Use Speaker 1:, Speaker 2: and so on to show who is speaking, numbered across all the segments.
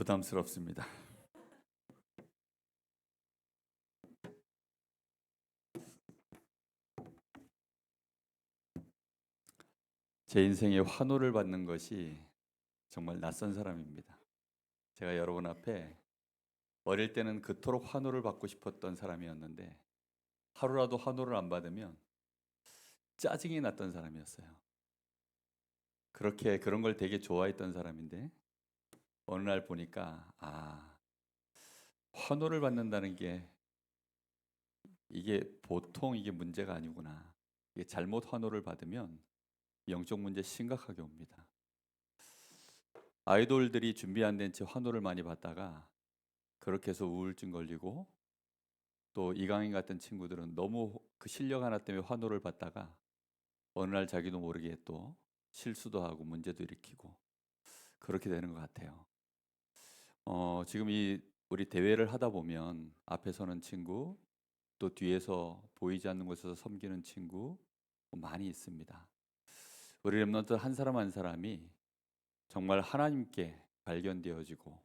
Speaker 1: 부담스럽습니다. 제 인생에 환호를 받는 것이 정말 낯선 사람입니다. 제가 여러분 앞에 어릴 때는 그토록 환호를 받고 싶었던 사람이었는데 하루라도 환호를 안 받으면 짜증이 났던 사람이었어요. 그런 걸 되게 좋아했던 사람인데 어느 날 보니까 환호를 받는다는 게 이게 보통 이게 문제가 아니구나. 이게 잘못 환호를 받으면 영적 문제 심각하게 옵니다. 아이돌들이 준비 안 된 채 환호를 많이 받다가 그렇게 해서 우울증 걸리고, 또 이강인 같은 친구들은 너무 그 실력 하나 때문에 환호를 받다가 어느 날 자기도 모르게 또 실수도 하고 문제도 일으키고 그렇게 되는 것 같아요. 지금 우리 대회를 하다 보면 앞에 서는 친구, 또 뒤에서 보이지 않는 곳에서 섬기는 친구 많이 있습니다. 우리 렘넌트 한 사람 한 사람이 정말 하나님께 발견되어지고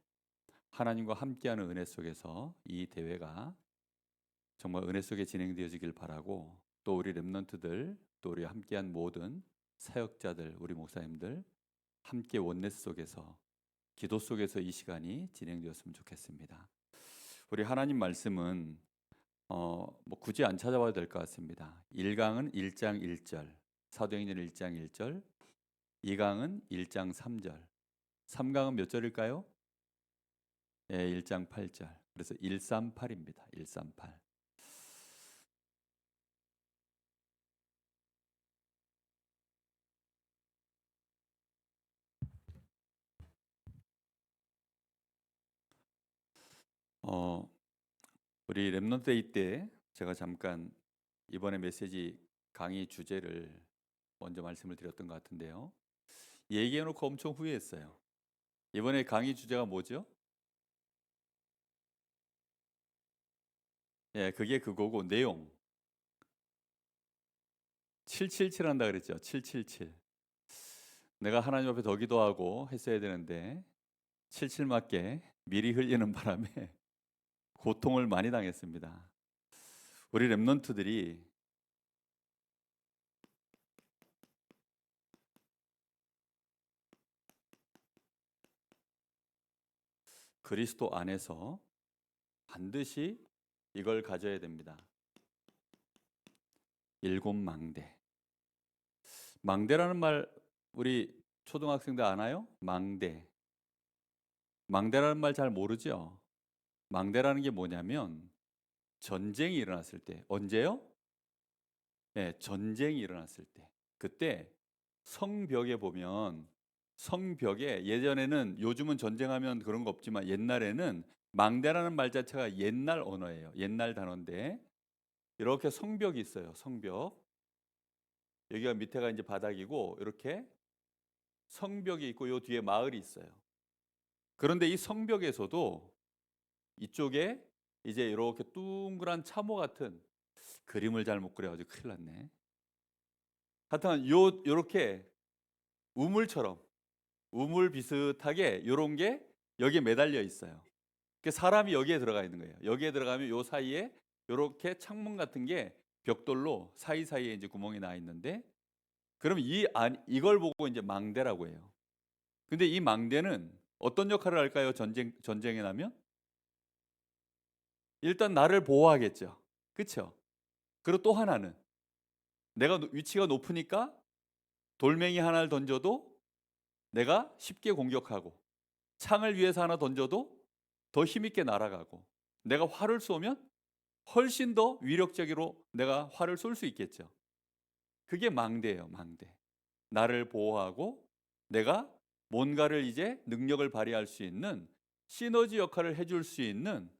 Speaker 1: 하나님과 함께하는 은혜 속에서 이 대회가 정말 은혜 속에 진행되어지길 바라고, 또 우리 렘넌트들, 또 우리 함께한 모든 사역자들, 우리 목사님들 함께 원네스 속에서, 기도 속에서 이 시간이 진행되었으면 좋겠습니다. 우리 하나님 말씀은 뭐 굳이 안 찾아봐도 될 것 같습니다. 1강은 1장 1절, 사도행전 1장 1절, 2강은 1장 3절, 3강은 몇 절일까요? 예, 1장 8절. 그래서 138입니다. 138. 우리 랩넌트 데이 때 제가 잠깐 이번에 메시지 강의 주제를 먼저 말씀을 드렸던 것 같은데요. 얘기해놓고 엄청 후회했어요. 이번에 강의 주제가 뭐죠? 예, 그게 그거고 내용 777 한다 그랬죠. 777. 내가 하나님 앞에 더 기도하고 했어야 되는데 77 맞게 미리 흘리는 바람에 고통을 많이 당했습니다. 우리 랩넌트들이 그리스도 안에서 반드시 이걸 가져야 됩니다. 7망대. 망대라는 말 우리 초등학생들 아나요? 망대. 망대라는 말 잘 모르죠? 망대라는 게 뭐냐면 전쟁이 일어났을 때. 언제요? 네, 전쟁이 일어났을 때. 그때 성벽에 보면, 성벽에 예전에는, 요즘은 전쟁하면 그런 거 없지만 옛날에는 망대라는 말 자체가 옛날 언어예요. 옛날 단어인데 이렇게 성벽이 있어요. 성벽. 여기가 밑에가 이제 바닥이고 이렇게 성벽이 있고 요 뒤에 마을이 있어요. 그런데 이 성벽에서도 이쪽에 이제 이렇게 둥그란 참호 같은, 그림을 잘못 그려가지고 큰일 났네. 하여튼 요렇게 우물처럼, 우물 비슷하게 요런 게 여기에 매달려 있어요. 그 사람이 여기에 들어가 있는 거예요. 여기에 들어가면 요 사이에 요렇게 창문 같은 게 벽돌로 사이사이에 이제 구멍이 나 있는데, 그럼 이걸 보고 이제 망대라고 해요. 근데 이 망대는 어떤 역할을 할까요? 전쟁에 나면 일단 나를 보호하겠죠. 그렇죠? 그리고 또 하나는 내가 위치가 높으니까 돌멩이 하나를 던져도 내가 쉽게 공격하고, 창을 위에서 하나 던져도 더 힘있게 날아가고, 내가 활을 쏘면 훨씬 더 위력적으로 내가 활을 쏠 수 있겠죠. 그게 망대예요. 망대. 나를 보호하고 내가 뭔가를 이제 능력을 발휘할 수 있는 시너지 역할을 해줄 수 있는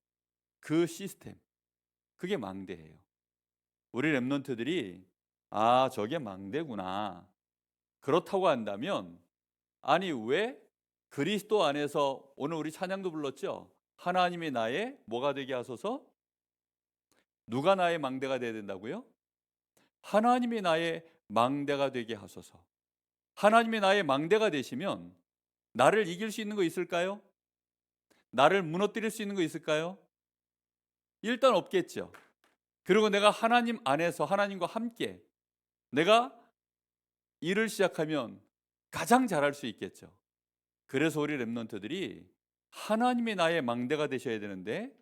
Speaker 1: 그 시스템, 그게 망대예요. 우리 랩런트들이 저게 망대구나, 그렇다고 한다면, 아니 왜 그리스도 안에서, 오늘 우리 찬양도 불렀죠. 하나님이 나의 뭐가 되게 하소서. 누가 나의 망대가 되어야 된다고요? 하나님이 나의 망대가 되게 하소서. 하나님이 나의 망대가 되시면 나를 이길 수 있는 거 있을까요? 나를 무너뜨릴 수 있는 거 있을까요? 일단 없겠죠. 그리고 내가 하나님 안에서 하나님과 함께 내가 일을 시작하면 가장 잘할 수 있겠죠. 그래서 우리 랩런트들이 하나님이 나의 망대가 되셔야 되는데,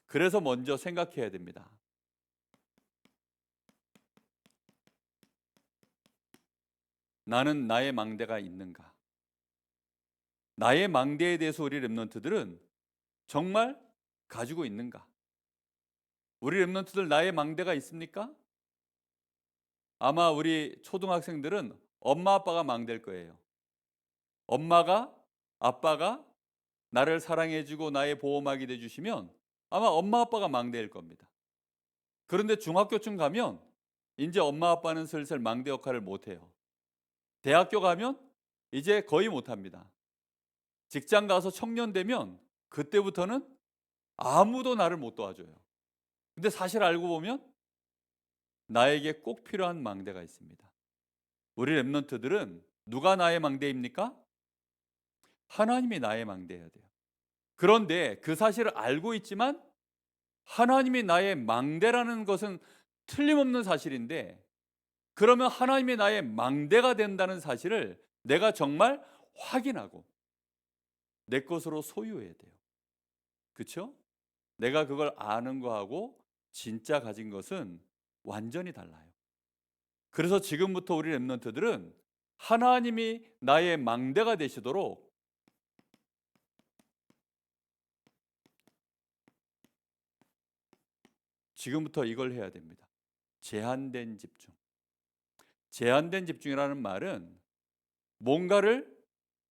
Speaker 1: 그래서 먼저 생각해야 됩니다. 나는 나의 망대가 있는가? 나의 망대에 대해서 우리 랩런트들은 정말 가지고 있는가? 우리 랩런트들 나의 망대가 있습니까? 아마 우리 초등학생들은 엄마 아빠가 망대일 거예요. 엄마가, 아빠가 나를 사랑해주고 나의 보호막이 돼주시면 아마 엄마 아빠가 망대일 겁니다. 그런데 중학교쯤 가면 이제 엄마 아빠는 슬슬 망대 역할을 못해요. 대학교 가면 이제 거의 못합니다. 직장 가서 청년 되면 그때부터는 아무도 나를 못 도와줘요. 근데 사실 알고 보면 나에게 꼭 필요한 망대가 있습니다. 우리 랩런트들은 누가 나의 망대입니까? 하나님이 나의 망대여야 돼요. 그런데 그 사실을 알고 있지만 하나님이 나의 망대라는 것은 틀림없는 사실인데, 그러면 하나님이 나의 망대가 된다는 사실을 내가 정말 확인하고 내 것으로 소유해야 돼요. 그렇죠? 내가 그걸 아는 거하고 진짜 가진 것은 완전히 달라요. 그래서 지금부터 우리 랩런트들은 하나님이 나의 망대가 되시도록 지금부터 이걸 해야 됩니다. 제한된 집중. 제한된 집중이라는 말은 뭔가를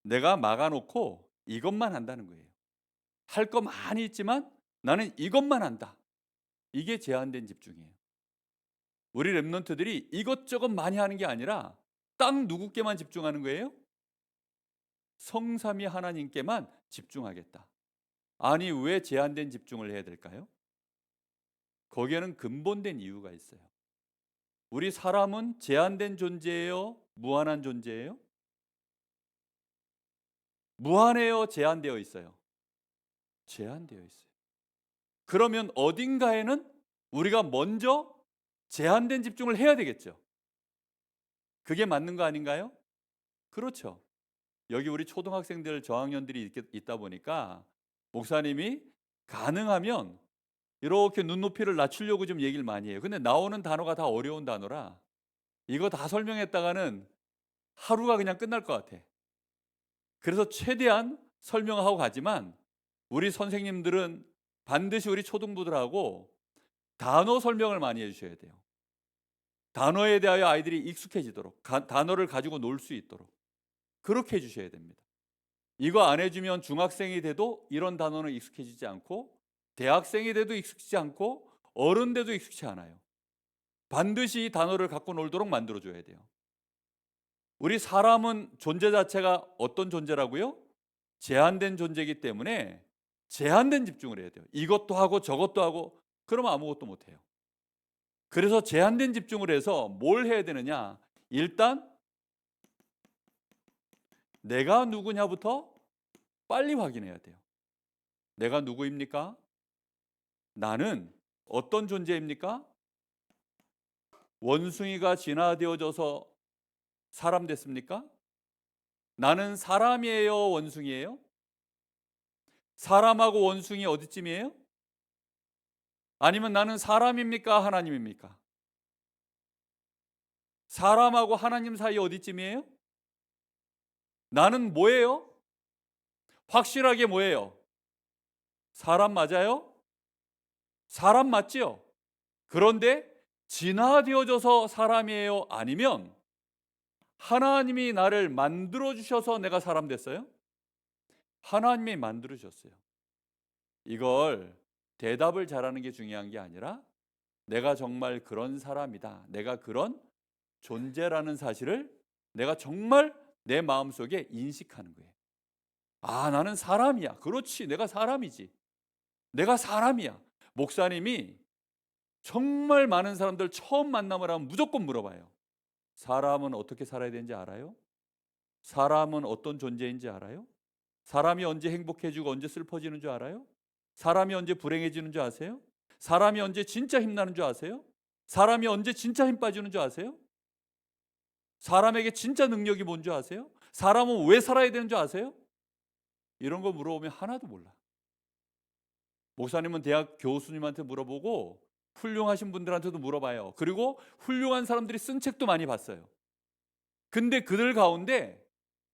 Speaker 1: 내가 막아놓고 이것만 한다는 거예요. 할 거 많이 있지만 나는 이것만 한다. 이게 제한된 집중이에요. 우리 랩런트들이 이것저것 많이 하는 게 아니라 딱 누구께만 집중하는 거예요? 성삼위 하나님께만 집중하겠다. 아니, 왜 제한된 집중을 해야 될까요? 거기에는 근본된 이유가 있어요. 우리 사람은 제한된 존재예요? 무한한 존재예요? 무한해요? 제한되어 있어요? 제한되어 있어요. 그러면 어딘가에는 우리가 먼저 제한된 집중을 해야 되겠죠. 그게 맞는 거 아닌가요? 그렇죠. 여기 우리 초등학생들 저학년들이 있다 보니까 목사님이 가능하면 이렇게 눈높이를 낮추려고 좀 얘기를 많이 해요. 근데 나오는 단어가 다 어려운 단어라 이거 다 설명했다가는 하루가 그냥 끝날 것 같아. 그래서 최대한 설명하고 가지만 우리 선생님들은 반드시 우리 초등부들하고 단어 설명을 많이 해주셔야 돼요. 단어에 대하여 아이들이 익숙해지도록, 단어를 가지고 놀 수 있도록 그렇게 해주셔야 됩니다. 이거 안 해주면 중학생이 돼도 이런 단어는 익숙해지지 않고, 대학생이 돼도 익숙하지 않고, 어른 돼도 익숙치 않아요. 반드시 이 단어를 갖고 놀도록 만들어줘야 돼요. 우리 사람은 존재 자체가 어떤 존재라고요? 제한된 존재이기 때문에 제한된 집중을 해야 돼요. 이것도 하고 저것도 하고 그러면 아무것도 못해요. 그래서 제한된 집중을 해서 뭘 해야 되느냐? 일단 내가 누구냐부터 빨리 확인해야 돼요. 내가 누구입니까? 나는 어떤 존재입니까? 원숭이가 진화되어져서 사람 됐습니까? 나는 사람이에요, 원숭이에요? 사람하고 원숭이 어디쯤이에요? 아니면 나는 사람입니까? 하나님입니까? 사람하고 하나님 사이 어디쯤이에요? 나는 뭐예요? 확실하게 뭐예요? 사람 맞아요? 사람 맞지요? 그런데 진화되어져서 사람이에요? 아니면 하나님이 나를 만들어 주셔서 내가 사람 됐어요? 하나님이 만들어 주셨어요. 이걸 대답을 잘하는 게 중요한 게 아니라 내가 정말 그런 사람이다, 내가 그런 존재라는 사실을 내가 정말 내 마음속에 인식하는 거예요. 아, 나는 사람이야. 그렇지, 내가 사람이지. 내가 사람이야. 목사님이 정말 많은 사람들 처음 만남을 하면 무조건 물어봐요. 사람은 어떻게 살아야 되는지 알아요? 사람은 어떤 존재인지 알아요? 사람이 언제 행복해지고 언제 슬퍼지는 줄 알아요? 사람이 언제 불행해지는 줄 아세요? 사람이 언제 진짜 힘나는 줄 아세요? 사람이 언제 진짜 힘 빠지는 줄 아세요? 사람에게 진짜 능력이 뭔 줄 아세요? 사람은 왜 살아야 되는 줄 아세요? 이런 거 물어보면 하나도 몰라. 목사님은 대학 교수님한테 물어보고 훌륭하신 분들한테도 물어봐요. 그리고 훌륭한 사람들이 쓴 책도 많이 봤어요. 근데 그들 가운데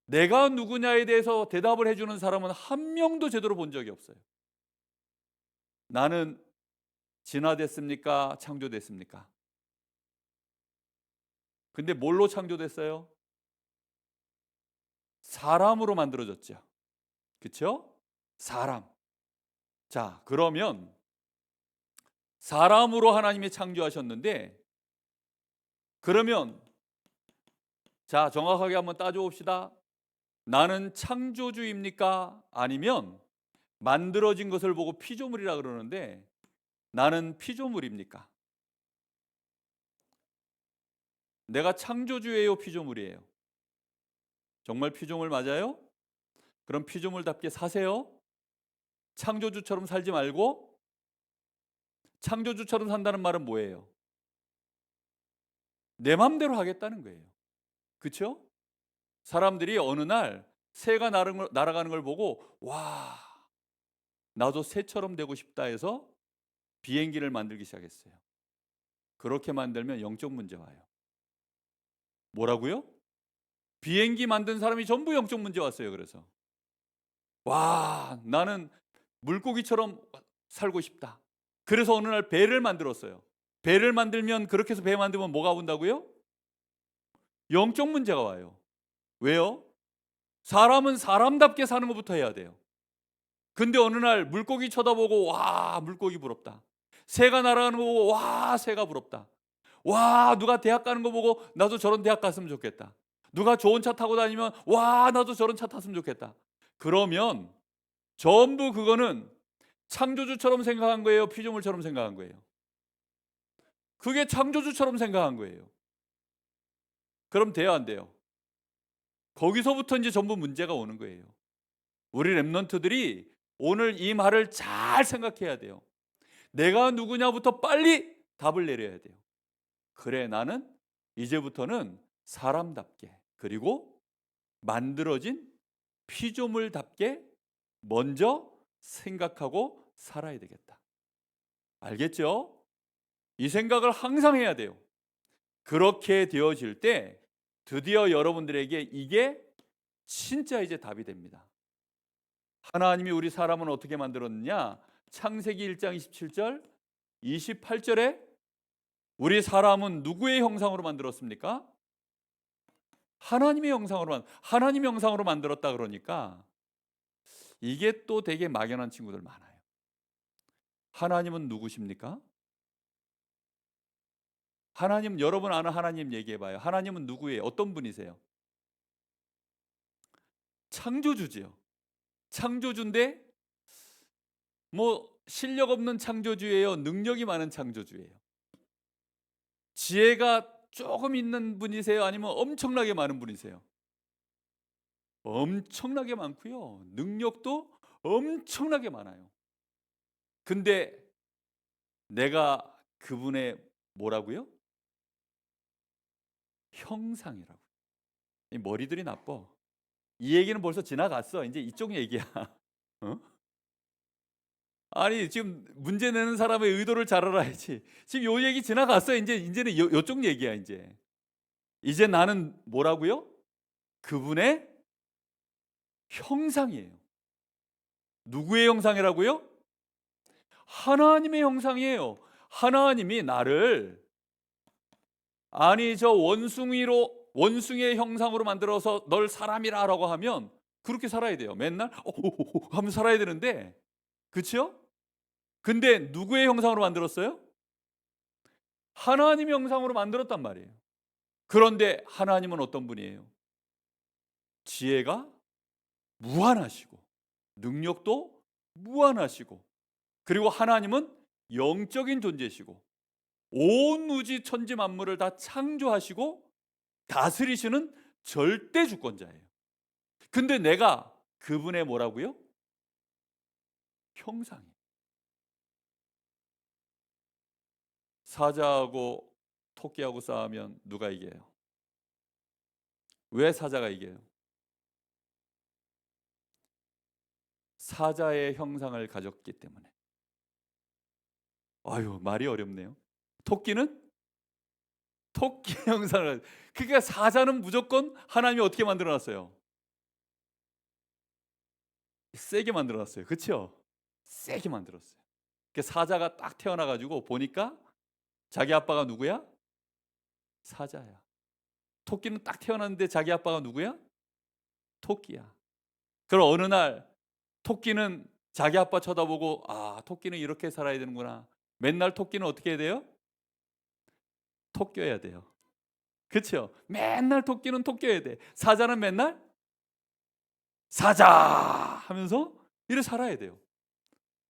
Speaker 1: 내가 누구냐에 대해서 대답을 해주는 사람은 한 명도 제대로 본 적이 없어요. 나는 진화됐습니까? 창조됐습니까? 근데 뭘로 창조됐어요? 사람으로 만들어졌죠. 그렇죠? 사람. 자, 그러면 사람으로 하나님이 창조하셨는데, 그러면 자, 정확하게 한번 따져봅시다. 나는 창조주입니까? 아니면 만들어진 것을 보고 피조물이라 그러는데 나는 피조물입니까? 내가 창조주예요, 피조물이에요? 정말 피조물 맞아요? 그럼 피조물답게 사세요. 창조주처럼 살지 말고. 창조주처럼 산다는 말은 뭐예요? 내 맘대로 하겠다는 거예요. 그렇죠? 사람들이 어느 날 새가 날아가는 걸 보고 와, 나도 새처럼 되고 싶다 해서 비행기를 만들기 시작했어요. 그렇게 만들면 영적 문제 와요. 뭐라고요? 비행기 만든 사람이 전부 영적 문제 왔어요. 그래서 와, 나는 물고기처럼 살고 싶다. 그래서 어느 날 배를 만들었어요. 배를 만들면, 그렇게 해서 배 만들면 뭐가 온다고요? 영적 문제가 와요. 왜요? 사람은 사람답게 사는 것부터 해야 돼요. 근데 어느 날 물고기 쳐다보고 와, 물고기 부럽다. 새가 날아가는 거 보고 와, 새가 부럽다. 와, 누가 대학 가는 거 보고 나도 저런 대학 갔으면 좋겠다. 누가 좋은 차 타고 다니면 와, 나도 저런 차 탔으면 좋겠다. 그러면 전부 그거는 창조주처럼 생각한 거예요? 피조물처럼 생각한 거예요? 그게 창조주처럼 생각한 거예요. 그럼 돼요, 안 돼요? 거기서부터 이제 전부 문제가 오는 거예요. 우리 랩런트들이 오늘 이 말을 잘 생각해야 돼요. 내가 누구냐부터 빨리 답을 내려야 돼요. 그래, 나는 이제부터는 사람답게, 그리고 만들어진 피조물답게 먼저 생각하고 살아야 되겠다. 알겠죠? 이 생각을 항상 해야 돼요. 그렇게 되어질 때 드디어 여러분들에게 이게 진짜 이제 답이 됩니다. 하나님이 우리 사람은 어떻게 만들었느냐? 창세기 1장 27절, 28절에 우리 사람은 누구의 형상으로 만들었습니까? 하나님의 형상으로 만들었다. 그러니까 이게 또 되게 막연한 친구들 많아요. 하나님은 누구십니까? 하나님, 여러분 아는 하나님 얘기해 봐요. 하나님은 누구예요? 어떤 분이세요? 창조주지요. 창조주인데 뭐 실력 없는 창조주예요? 능력이 많은 창조주예요? 지혜가 조금 있는 분이세요? 아니면 엄청나게 많은 분이세요? 엄청나게 많고요. 능력도 엄청나게 많아요. 근데 내가 그분의 뭐라고요? 형상이라고. 이 머리들이 나빠. 이 얘기는 벌써 지나갔어. 이제 이쪽 얘기야. 어? 아니, 지금 문제 내는 사람의 의도를 잘 알아야지. 지금 요 얘기 지나갔어. 이제는 요쪽 얘기야. 이제 나는 뭐라고요? 그분의 형상이에요. 누구의 형상이라고요? 하나님의 형상이에요. 하나님이 나를, 아니 저 원숭이의 형상으로 만들어서 널 사람이라라고 하면 그렇게 살아야 돼요. 맨날 하면서 살아야 되는데, 그렇죠? 근데 누구의 형상으로 만들었어요? 하나님의 형상으로 만들었단 말이에요. 그런데 하나님은 어떤 분이에요? 지혜가 무한하시고 능력도 무한하시고, 그리고 하나님은 영적인 존재시고 온 우주 천지 만물을 다 창조하시고 다스리시는 절대 주권자예요. 근데 내가 그분의 뭐라고요? 형상이. 사자하고 토끼하고 싸우면 누가 이겨요? 왜 사자가 이겨요? 사자의 형상을 가졌기 때문에. 아유, 말이 어렵네요. 토끼는 토끼 형상을. 그러니까 사자는 무조건 하나님이 어떻게 만들어 놨어요? 세게 만들어 놨어요. 그렇죠? 세게 만들었어요. 그 사자가 딱 태어나 가지고 보니까 자기 아빠가 누구야? 사자야. 토끼는 딱 태어났는데 자기 아빠가 누구야? 토끼야. 그럼 어느 날 토끼는 자기 아빠 쳐다보고, 아, 토끼는 이렇게 살아야 되는구나. 맨날 토끼는 어떻게 해야 돼요? 토끼여야 돼요. 그렇죠? 맨날 토끼는 토끼여야 돼. 사자는 맨날 사자 하면서 이렇게 살아야 돼요.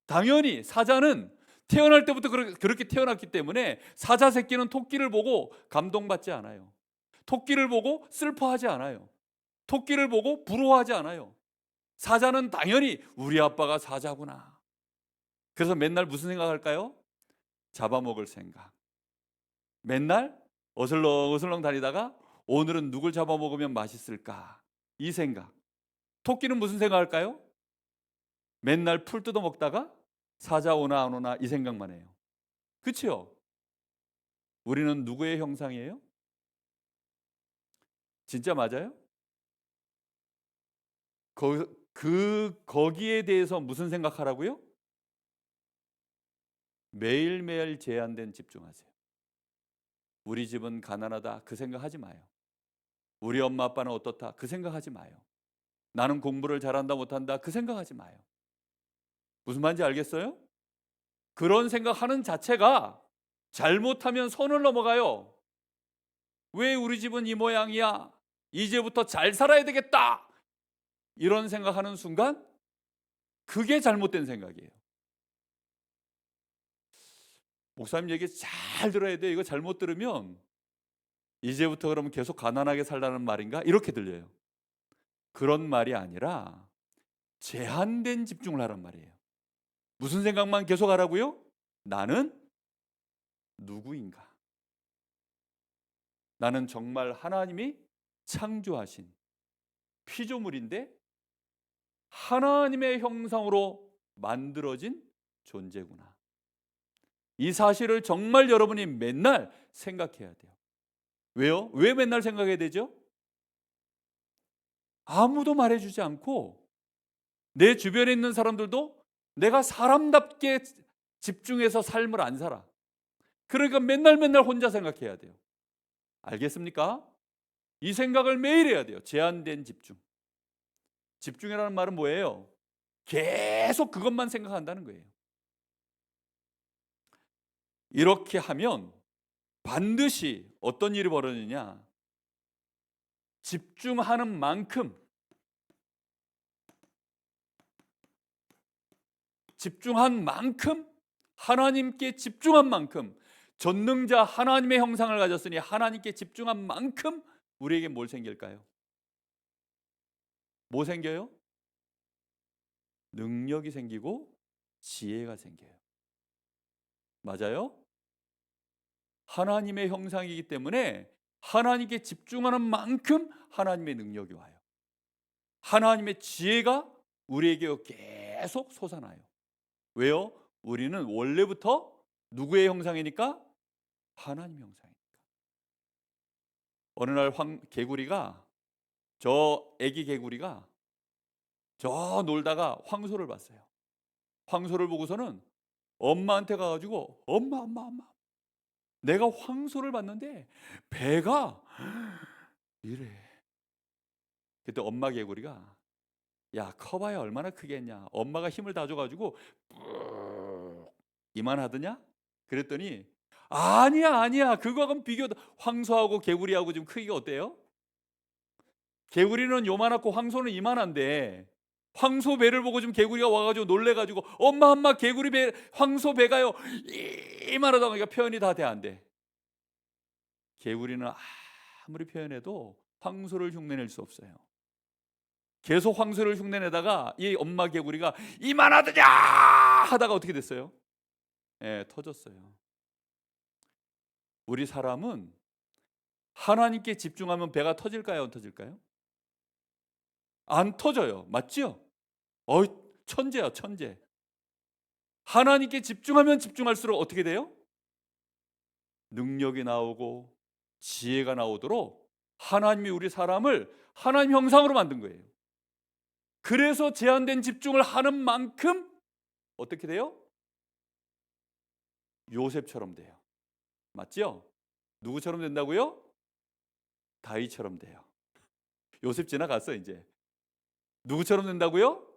Speaker 1: 당연히 사자는 태어날 때부터 그렇게 태어났기 때문에 사자 새끼는 토끼를 보고 감동받지 않아요. 토끼를 보고 슬퍼하지 않아요. 토끼를 보고 부러워하지 않아요. 사자는 당연히 우리 아빠가 사자구나. 그래서 맨날 무슨 생각할까요? 잡아먹을 생각. 맨날 어슬렁어슬렁 다니다가 오늘은 누굴 잡아먹으면 맛있을까? 이 생각. 토끼는 무슨 생각할까요? 맨날 풀 뜯어먹다가 사자 오나 안 오나 이 생각만 해요. 그렇죠? 우리는 누구의 형상이에요? 진짜 맞아요? 거기에 대해서 무슨 생각하라고요? 매일매일 제한된 집중하세요. 우리 집은 가난하다 그 생각하지 마요. 우리 엄마 아빠는 어떻다 그 생각하지 마요. 나는 공부를 잘한다 못한다 그 생각하지 마요. 무슨 말인지 알겠어요? 그런 생각하는 자체가 잘못하면 선을 넘어가요. 왜 우리 집은 이 모양이야? 이제부터 잘 살아야 되겠다. 이런 생각하는 순간 그게 잘못된 생각이에요. 목사님 얘기 잘 들어야 돼. 이거 잘못 들으면 이제부터 그러면 계속 가난하게 살라는 말인가? 이렇게 들려요. 그런 말이 아니라 제한된 집중을 하란 말이에요. 무슨 생각만 계속 하라고요? 나는 누구인가? 나는 정말 하나님이 창조하신 피조물인데 하나님의 형상으로 만들어진 존재구나. 이 사실을 정말 여러분이 맨날 생각해야 돼요. 왜요? 왜 맨날 생각해야 되죠? 아무도 말해주지 않고 내 주변에 있는 사람들도 내가 사람답게 집중해서 삶을 안 살아. 그러니까 맨날 혼자 생각해야 돼요. 알겠습니까? 이 생각을 매일 해야 돼요. 제한된 집중. 집중이라는 말은 뭐예요? 계속 그것만 생각한다는 거예요. 이렇게 하면 반드시 어떤 일이 벌어지냐? 집중하는 만큼 하나님께 집중한 만큼 전능자 하나님의 형상을 가졌으니 하나님께 집중한 만큼 우리에게 뭘 생길까요? 뭐 생겨요? 능력이 생기고 지혜가 생겨요. 맞아요? 하나님의 형상이기 때문에 하나님께 집중하는 만큼 하나님의 능력이 와요. 하나님의 지혜가 우리에게 계속 솟아나요. 왜요? 우리는 원래부터 누구의 형상이니까? 하나님의 형상이니까. 어느 날 개구리가 애기 개구리가 저 놀다가 황소를 봤어요. 황소를 보고서는 엄마한테 가가지고 엄마 내가 황소를 봤는데 배가 이래. 그때 엄마 개구리가 야 커봐야 얼마나 크겠냐. 엄마가 힘을 다 줘가지고 이만하더냐? 그랬더니 아니야 그거하고는 황소하고 개구리하고 지금 크기가 어때요? 개구리는 요만하고 황소는 이만한데 황소 배를 보고 지금 개구리가 와가지고 놀래가지고 엄마 개구리 배 황소 배가요 이만하다 보니까 표현이 다 돼 안 돼. 개구리는 아무리 표현해도 황소를 흉내낼 수 없어요. 계속 황소를 흉내내다가 이 엄마 개구리가 이만하더냐 하다가 어떻게 됐어요? 예, 터졌어요. 우리 사람은 하나님께 집중하면 배가 터질까요? 안 터질까요? 안 터져요. 맞죠? 천재야, 천재. 하나님께 집중하면 집중할수록 어떻게 돼요? 능력이 나오고 지혜가 나오도록 하나님이 우리 사람을 하나님 형상으로 만든 거예요. 그래서 제한된 집중을 하는 만큼 어떻게 돼요? 요셉처럼 돼요. 맞죠? 누구처럼 된다고요? 다윗처럼 돼요. 요셉 지나갔어 이제. 누구처럼 된다고요?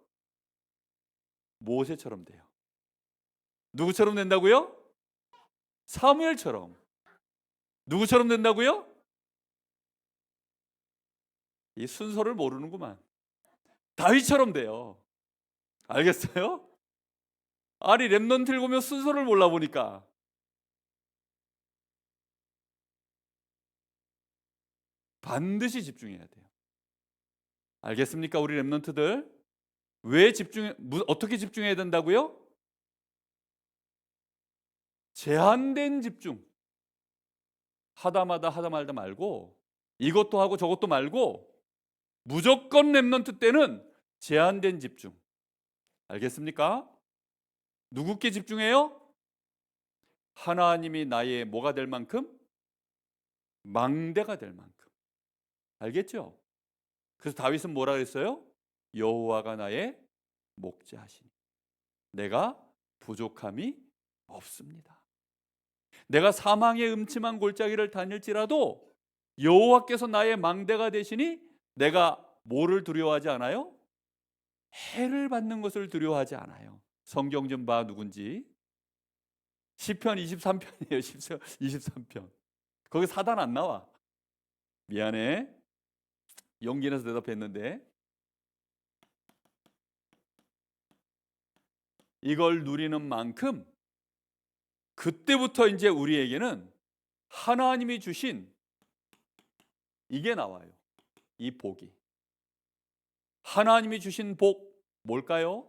Speaker 1: 모세처럼 돼요. 누구처럼 된다고요? 사무엘처럼. 누구처럼 된다고요? 이 순서를 모르는구만. 다윗처럼 돼요. 알겠어요? 아니 랩넌트를 보면 순서를 몰라 보니까 반드시 집중해야 돼요. 알겠습니까? 우리 랩넌트들 왜 어떻게 집중해야 된다고요? 제한된 집중. 하다 말다 말고 이것도 하고 저것도 말고 무조건 랩넌트 때는 제한된 집중. 알겠습니까? 누구께 집중해요? 하나님이 나의 뭐가 될 만큼? 망대가 될 만큼. 알겠죠? 그래서 다윗은 뭐라 그랬어요? 여호와가 나의 목자시니 내가 부족함이 없습니다. 내가 사망의 음침한 골짜기를 다닐지라도 여호와께서 나의 망대가 되시니 내가 뭐를 두려워하지 않아요? 해를 받는 것을 두려워하지 않아요. 성경 좀 봐 누군지. 시편 23편이에요. 23편. 거기 사단 안 나와. 미안해. 용기 내서 대답했는데 이걸 누리는 만큼 그때부터 이제 우리에게는 하나님이 주신 이게 나와요. 이 복이. 하나님이 주신 복 뭘까요?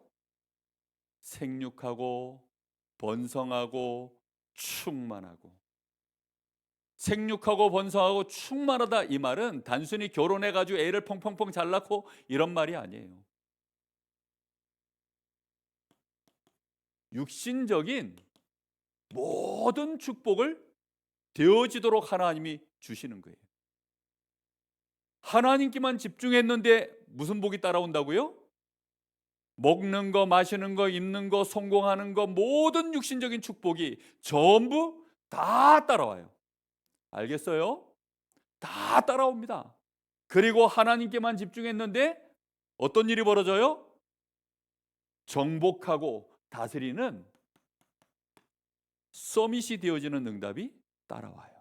Speaker 1: 생육하고 번성하고 충만하고. 생육하고 번성하고 충만하다 이 말은 단순히 결혼해가지고 애를 펑펑펑 잘 낳고 이런 말이 아니에요. 육신적인 모든 축복을 되어지도록 하나님이 주시는 거예요. 하나님께만 집중했는데 무슨 복이 따라온다고요? 먹는 거, 마시는 거, 입는 거, 성공하는 거 모든 육신적인 축복이 전부 다 따라와요. 알겠어요? 다 따라옵니다. 그리고 하나님께만 집중했는데 어떤 일이 벌어져요? 정복하고 다스리는 서밋이 되어지는 응답이 따라와요.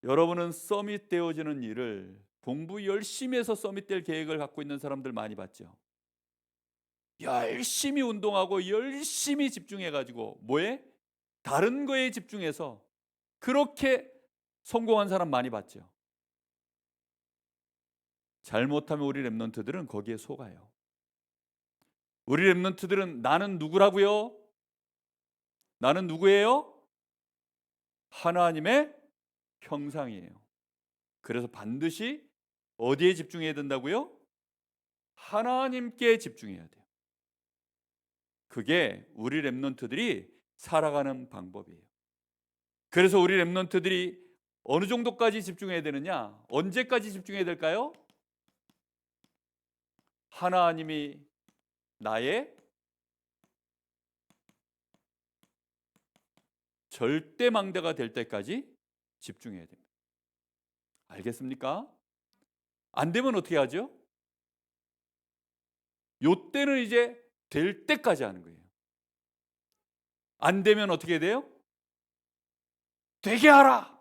Speaker 1: 여러분은 서밋 되어지는 일을 공부 열심히 해서 서밋 될 계획을 갖고 있는 사람들 많이 봤죠. 열심히 운동하고 열심히 집중해가지고 뭐에? 다른 거에 집중해서 그렇게 성공한 사람 많이 봤죠. 잘못하면 우리 랩런트들은 거기에 속아요. 우리 랩런트들은 나는 누구라고요? 나는 누구예요? 하나님의 형상이에요. 그래서 반드시 어디에 집중해야 된다고요? 하나님께 집중해야 돼요. 그게 우리 랩런트들이 살아가는 방법이에요. 그래서 우리 랩런트들이 어느 정도까지 집중해야 되느냐? 언제까지 집중해야 될까요? 하나님이 나의 절대 망대가 될 때까지 집중해야 됩니다. 알겠습니까? 안 되면 어떻게 하죠? 요 때는 이제 될 때까지 하는 거예요. 안 되면 어떻게 돼요? 되게 하라.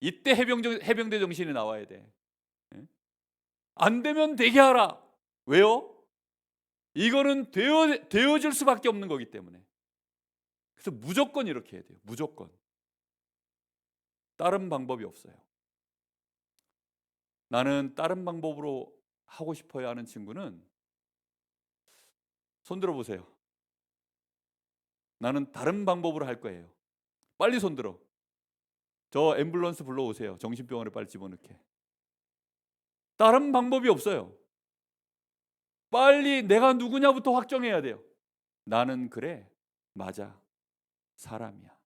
Speaker 1: 이때 해병대 정신이 나와야 돼. 안 되면 되게 하라. 왜요? 이거는 되어질 수밖에 없는 거기 때문에. 그래서 무조건 이렇게 해야 돼요. 무조건. 다른 방법이 없어요. 나는 다른 방법으로 하고 싶어요 하는 친구는 손 들어 보세요. 나는 다른 방법으로 할 거예요. 빨리 손 들어. 저 앰뷸런스 불러오세요. 정신병원에 빨리 집어넣게. 다른 방법이 없어요. 빨리 내가 누구냐부터 확정해야 돼요. 나는 그래, 맞아, 사람이야.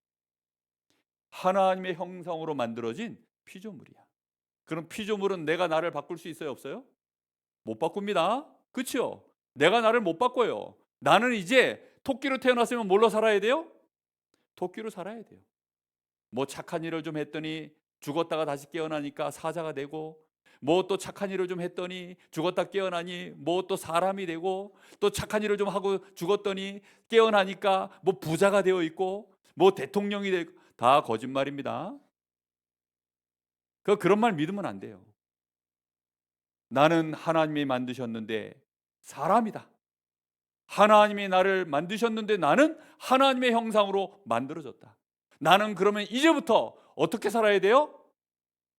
Speaker 1: 하나님의 형상으로 만들어진 피조물이야. 그럼 피조물은 내가 나를 바꿀 수 있어요, 없어요? 못 바꿉니다. 그렇죠? 내가 나를 못 바꿔요. 나는 이제 토끼로 태어났으면 뭘로 살아야 돼요? 토끼로 살아야 돼요. 뭐 착한 일을 좀 했더니 죽었다가 다시 깨어나니까 사자가 되고, 뭐 또 착한 일을 좀 했더니 죽었다 깨어나니 뭐 또 사람이 되고, 또 착한 일을 좀 하고 죽었더니 깨어나니까 뭐 부자가 되어 있고 뭐 대통령이 되고. 다 거짓말입니다. 그런 말 믿으면 안 돼요. 나는 하나님이 만드셨는데 사람이다. 하나님이 나를 만드셨는데 나는 하나님의 형상으로 만들어졌다. 나는 그러면 이제부터 어떻게 살아야 돼요?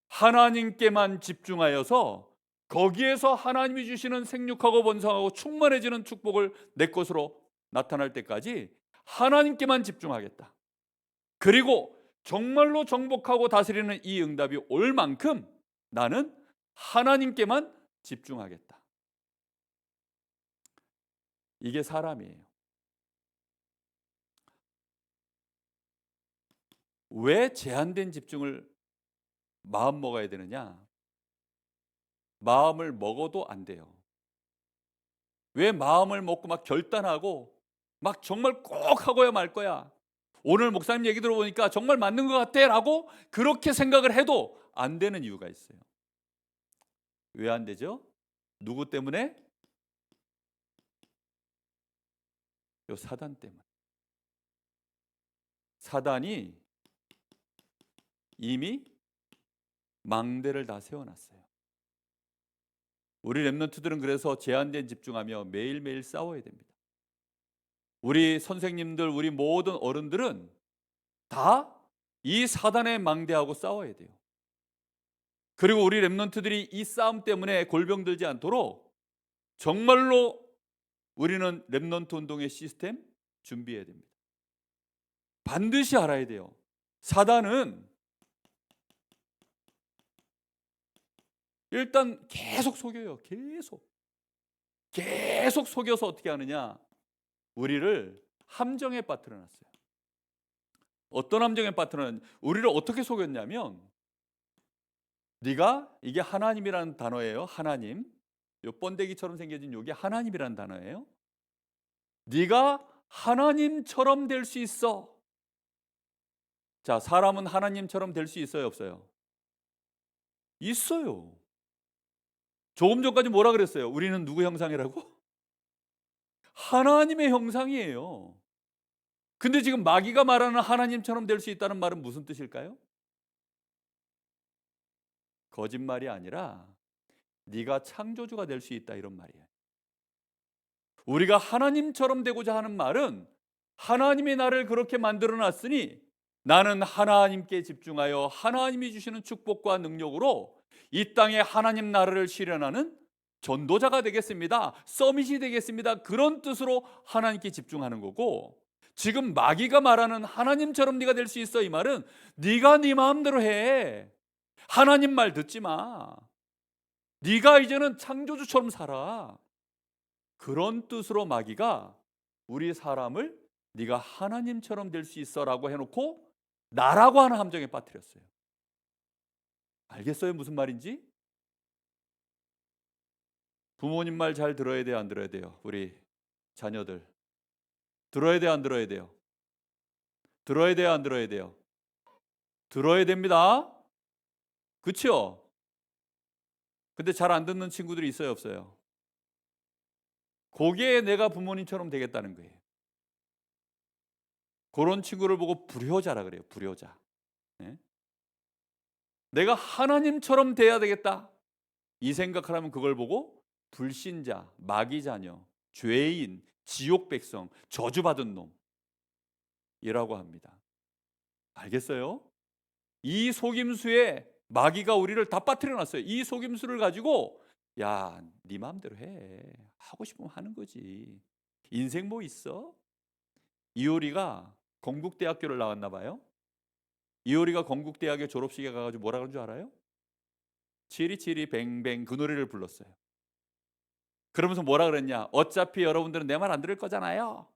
Speaker 1: 하나님께만 집중하여서 거기에서 하나님이 주시는 생육하고 번성하고 충만해지는 축복을 내 것으로 나타날 때까지 하나님께만 집중하겠다. 그리고 정말로 정복하고 다스리는 이 응답이 올 만큼 나는 하나님께만 집중하겠다. 이게 사람이에요. 왜 제한된 집중을 마음 먹어야 되느냐? 마음을 먹어도 안 돼요. 왜 마음을 먹고 막 결단하고 막 정말 꼭 하고야 말 거야. 오늘 목사님 얘기 들어보니까 정말 맞는 것 같아 라고 그렇게 생각을 해도 안 되는 이유가 있어요. 왜 안 되죠? 누구 때문에? 요 사단 때문에. 사단이 이미 망대를 다 세워놨어요. 우리 랩런트들은 그래서 제한된 집중하며 매일매일 싸워야 됩니다. 우리 선생님들, 우리 모든 어른들은 다 이 사단의 망대하고 싸워야 돼요. 그리고 우리 랩런트들이 이 싸움 때문에 골병 들지 않도록 정말로 우리는 랩런트 운동의 시스템 준비해야 됩니다. 반드시 알아야 돼요. 사단은 일단 계속 속여요. 계속 속여서 어떻게 하느냐? 우리를 함정에 빠뜨려 놨어요. 어떤 함정에 빠뜨려 놨냐? 우리를 어떻게 속였냐면, 네가, 이게 하나님이라는 단어예요. 하나님. 요 번데기처럼 생겨진 요게 하나님이라는 단어예요. 네가 하나님처럼 될 수 있어. 자, 사람은 하나님처럼 될 수 있어요, 없어요? 있어요. 조금 전까지 뭐라 그랬어요? 우리는 누구 형상이라고? 하나님의 형상이에요. 근데 지금 마귀가 말하는 하나님처럼 될 수 있다는 말은 무슨 뜻일까요? 거짓말이 아니라 네가 창조주가 될 수 있다, 이런 말이에요. 우리가 하나님처럼 되고자 하는 말은 하나님이 나를 그렇게 만들어 놨으니 나는 하나님께 집중하여 하나님이 주시는 축복과 능력으로 이 땅에 하나님 나라를 실현하는 전도자가 되겠습니다. 서밋이 되겠습니다. 그런 뜻으로 하나님께 집중하는 거고, 지금 마귀가 말하는 하나님처럼 네가 될 수 있어, 이 말은 네가 네 마음대로 해. 하나님 말 듣지 마. 네가 이제는 창조주처럼 살아. 그런 뜻으로 마귀가 우리 사람을 네가 하나님처럼 될 수 있어라고 해놓고 나라고 하는 함정에 빠뜨렸어요. 알겠어요? 무슨 말인지? 부모님 말 잘 들어야 돼요, 안 들어야 돼요? 우리 자녀들 들어야 돼요, 안 들어야 돼요? 들어야 돼요, 안 들어야 돼요? 들어야 됩니다. 그렇죠? 근데 잘 안 듣는 친구들이 있어요, 없어요? 거기에 내가 부모님처럼 되겠다는 거예요. 그런 친구를 보고 불효자라 그래요. 불효자. 네? 내가 하나님처럼 돼야 되겠다, 이 생각을 하면 그걸 보고 불신자, 마귀 자녀, 죄인, 지옥 백성, 저주받은 놈이라고 합니다. 알겠어요? 이 속임수에 마귀가 우리를 다 빠뜨려 놨어요. 이 속임수를 가지고 야, 네 마음대로 해. 하고 싶으면 하는 거지. 인생 뭐 있어? 이효리가 건국대학교를 나왔나 봐요. 이효리가 건국대학교 졸업식에 가가지고 뭐라 그런 줄 알아요? 치리치리 뱅뱅 그 노래를 불렀어요. 그러면서 뭐라 그랬냐? 어차피 여러분들은 내 말 안 들을 거잖아요.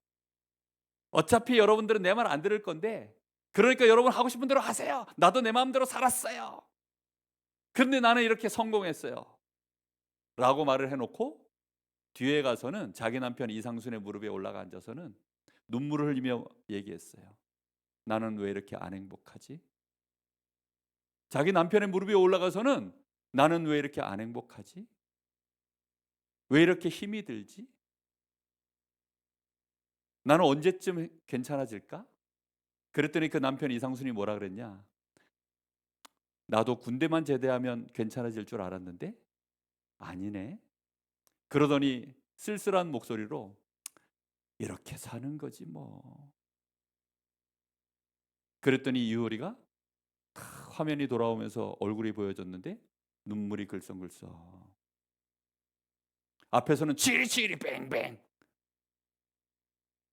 Speaker 1: 어차피 여러분들은 내 말 안 들을 건데, 그러니까 여러분 하고 싶은 대로 하세요. 나도 내 마음대로 살았어요. 근데 나는 이렇게 성공했어요. 라고 말을 해놓고 뒤에 가서는 자기 남편 이상순의 무릎에 올라가 앉아서는 눈물을 흘리며 얘기했어요. 나는 왜 이렇게 안 행복하지? 자기 남편의 무릎에 올라가서는 나는 왜 이렇게 안 행복하지? 왜 이렇게 힘이 들지? 나는 언제쯤 괜찮아질까? 그랬더니 그 남편 이상순이 뭐라 그랬냐? 나도 군대만 제대하면 괜찮아질 줄 알았는데 아니네. 그러더니 쓸쓸한 목소리로 이렇게 사는 거지 뭐. 그랬더니 이효리가 화면이 돌아오면서 얼굴이 보여졌는데 눈물이 글썽글썽. 앞에서는 치리치리 뱅뱅,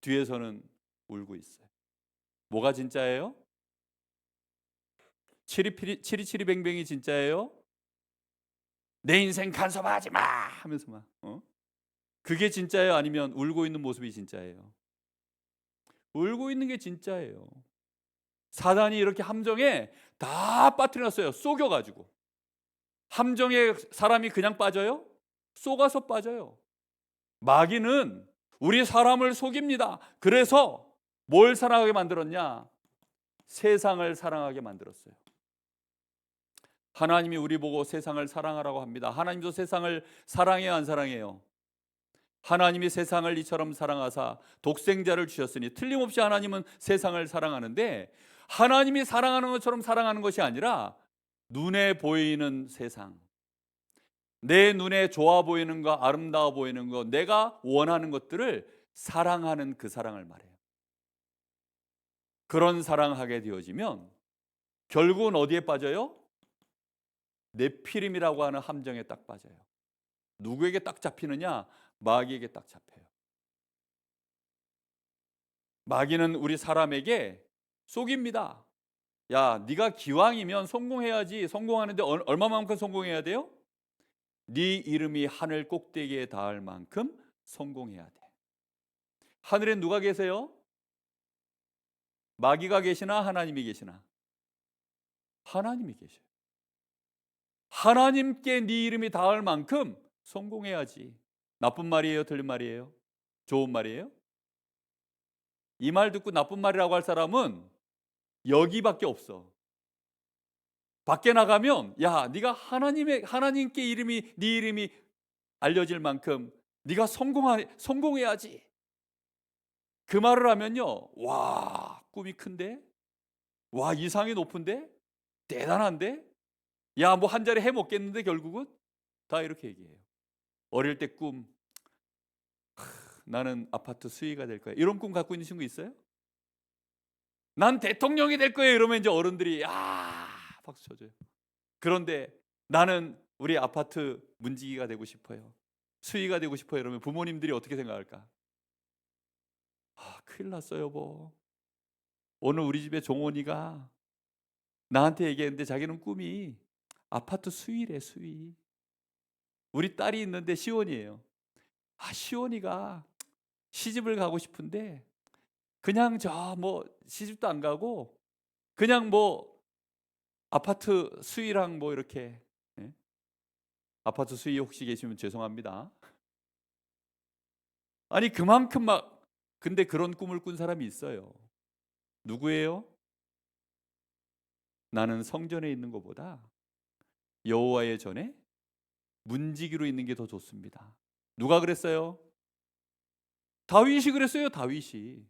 Speaker 1: 뒤에서는 울고 있어요. 뭐가 진짜예요? 치리치리 뱅뱅이 진짜예요? 내 인생 간섭하지 마 하면서 막 그게 진짜예요? 아니면 울고 있는 모습이 진짜예요? 울고 있는 게 진짜예요. 사단이 이렇게 함정에 다 빠뜨려놨어요. 속여가지고. 함정에 사람이 그냥 빠져요? 속아서 빠져요. 마귀는 우리 사람을 속입니다. 그래서 뭘 사랑하게 만들었냐? 세상을 사랑하게 만들었어요. 하나님이 우리 보고 세상을 사랑하라고 합니다. 하나님도 세상을 사랑해요, 안 사랑해요? 하나님이 세상을 이처럼 사랑하사 독생자를 주셨으니 틀림없이 하나님은 세상을 사랑하는데 하나님이 사랑하는 것처럼 사랑하는 것이 아니라 눈에 보이는 세상, 내 눈에 좋아 보이는 거, 아름다워 보이는 거, 내가 원하는 것들을 사랑하는 그 사랑을 말해요. 그런 사랑하게 되어지면 결국은 어디에 빠져요? 네피림이라고 하는 함정에 딱 빠져요. 누구에게 딱 잡히느냐? 마귀에게 딱 잡혀요. 마귀는 우리 사람에게 속입니다. 야, 네가 기왕이면 성공해야지. 성공하는데 얼마만큼 성공해야 돼요? 네 이름이 하늘 꼭대기에 닿을 만큼 성공해야 돼. 하늘엔 누가 계세요? 마귀가 계시나 하나님이 계시나? 하나님이 계셔요. 하나님께 네 이름이 닿을 만큼 성공해야지. 나쁜 말이에요? 틀린 말이에요? 좋은 말이에요? 이 말 듣고 나쁜 말이라고 할 사람은 여기밖에 없어. 밖에 나가면 야, 네가 하나님께 네 이름이 알려질 만큼 네가 성공해야지. 그 말을 하면요. 와, 꿈이 큰데? 와, 이상이 높은데? 대단한데? 야, 뭐 한 자리 해 먹겠는데 결국은? 다 이렇게 얘기해요. 어릴 때 꿈, 나는 아파트 수의가 될 거야. 이런 꿈 갖고 있는 친구 있어요? 난 대통령이 될 거예요. 이러면 이제 어른들이 박수 쳐줘요. 그런데 나는 우리 아파트 문지기가 되고 싶어요. 수의가 되고 싶어요. 이러면 부모님들이 어떻게 생각할까? 큰일 났어요, 여보. 오늘 우리 집에 종원이가 나한테 얘기했는데 자기는 꿈이 아파트 수의래, 수의. 우리 딸이 있는데 시원이에요. 시원이가 시집을 가고 싶은데 그냥 시집도 안 가고 그냥 아파트 수의랑 이렇게. 예? 아파트 수의 혹시 계시면 죄송합니다. 아니 그만큼 근데 그런 꿈을 꾼 사람이 있어요. 누구예요? 나는 성전에 있는 것보다 여호와의 전에 문지기로 있는 게 더 좋습니다. 누가 그랬어요? 다윗이 그랬어요. 다윗이.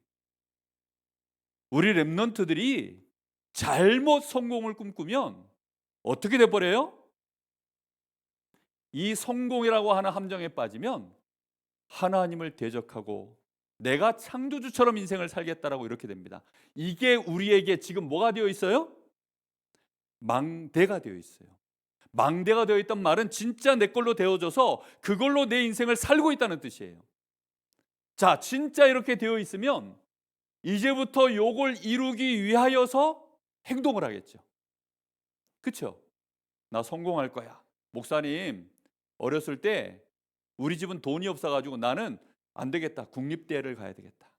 Speaker 1: 우리 렘넌트들이 잘못 성공을 꿈꾸면 어떻게 돼버려요? 이 성공이라고 하는 함정에 빠지면 하나님을 대적하고 내가 창조주처럼 인생을 살겠다라고 이렇게 됩니다. 이게 우리에게 지금 뭐가 되어 있어요? 망대가 되어 있어요. 망대가 되어 있단 말은 진짜 내 걸로 되어져서 그걸로 내 인생을 살고 있다는 뜻이에요. 자, 진짜 이렇게 되어 있으면 이제부터 요걸 이루기 위하여서 행동을 하겠죠. 그렇죠? 나 성공할 거야. 목사님, 어렸을 때 우리 집은 돈이 없어가지고 나는 안 되겠다. 국립대를 가야 되겠다.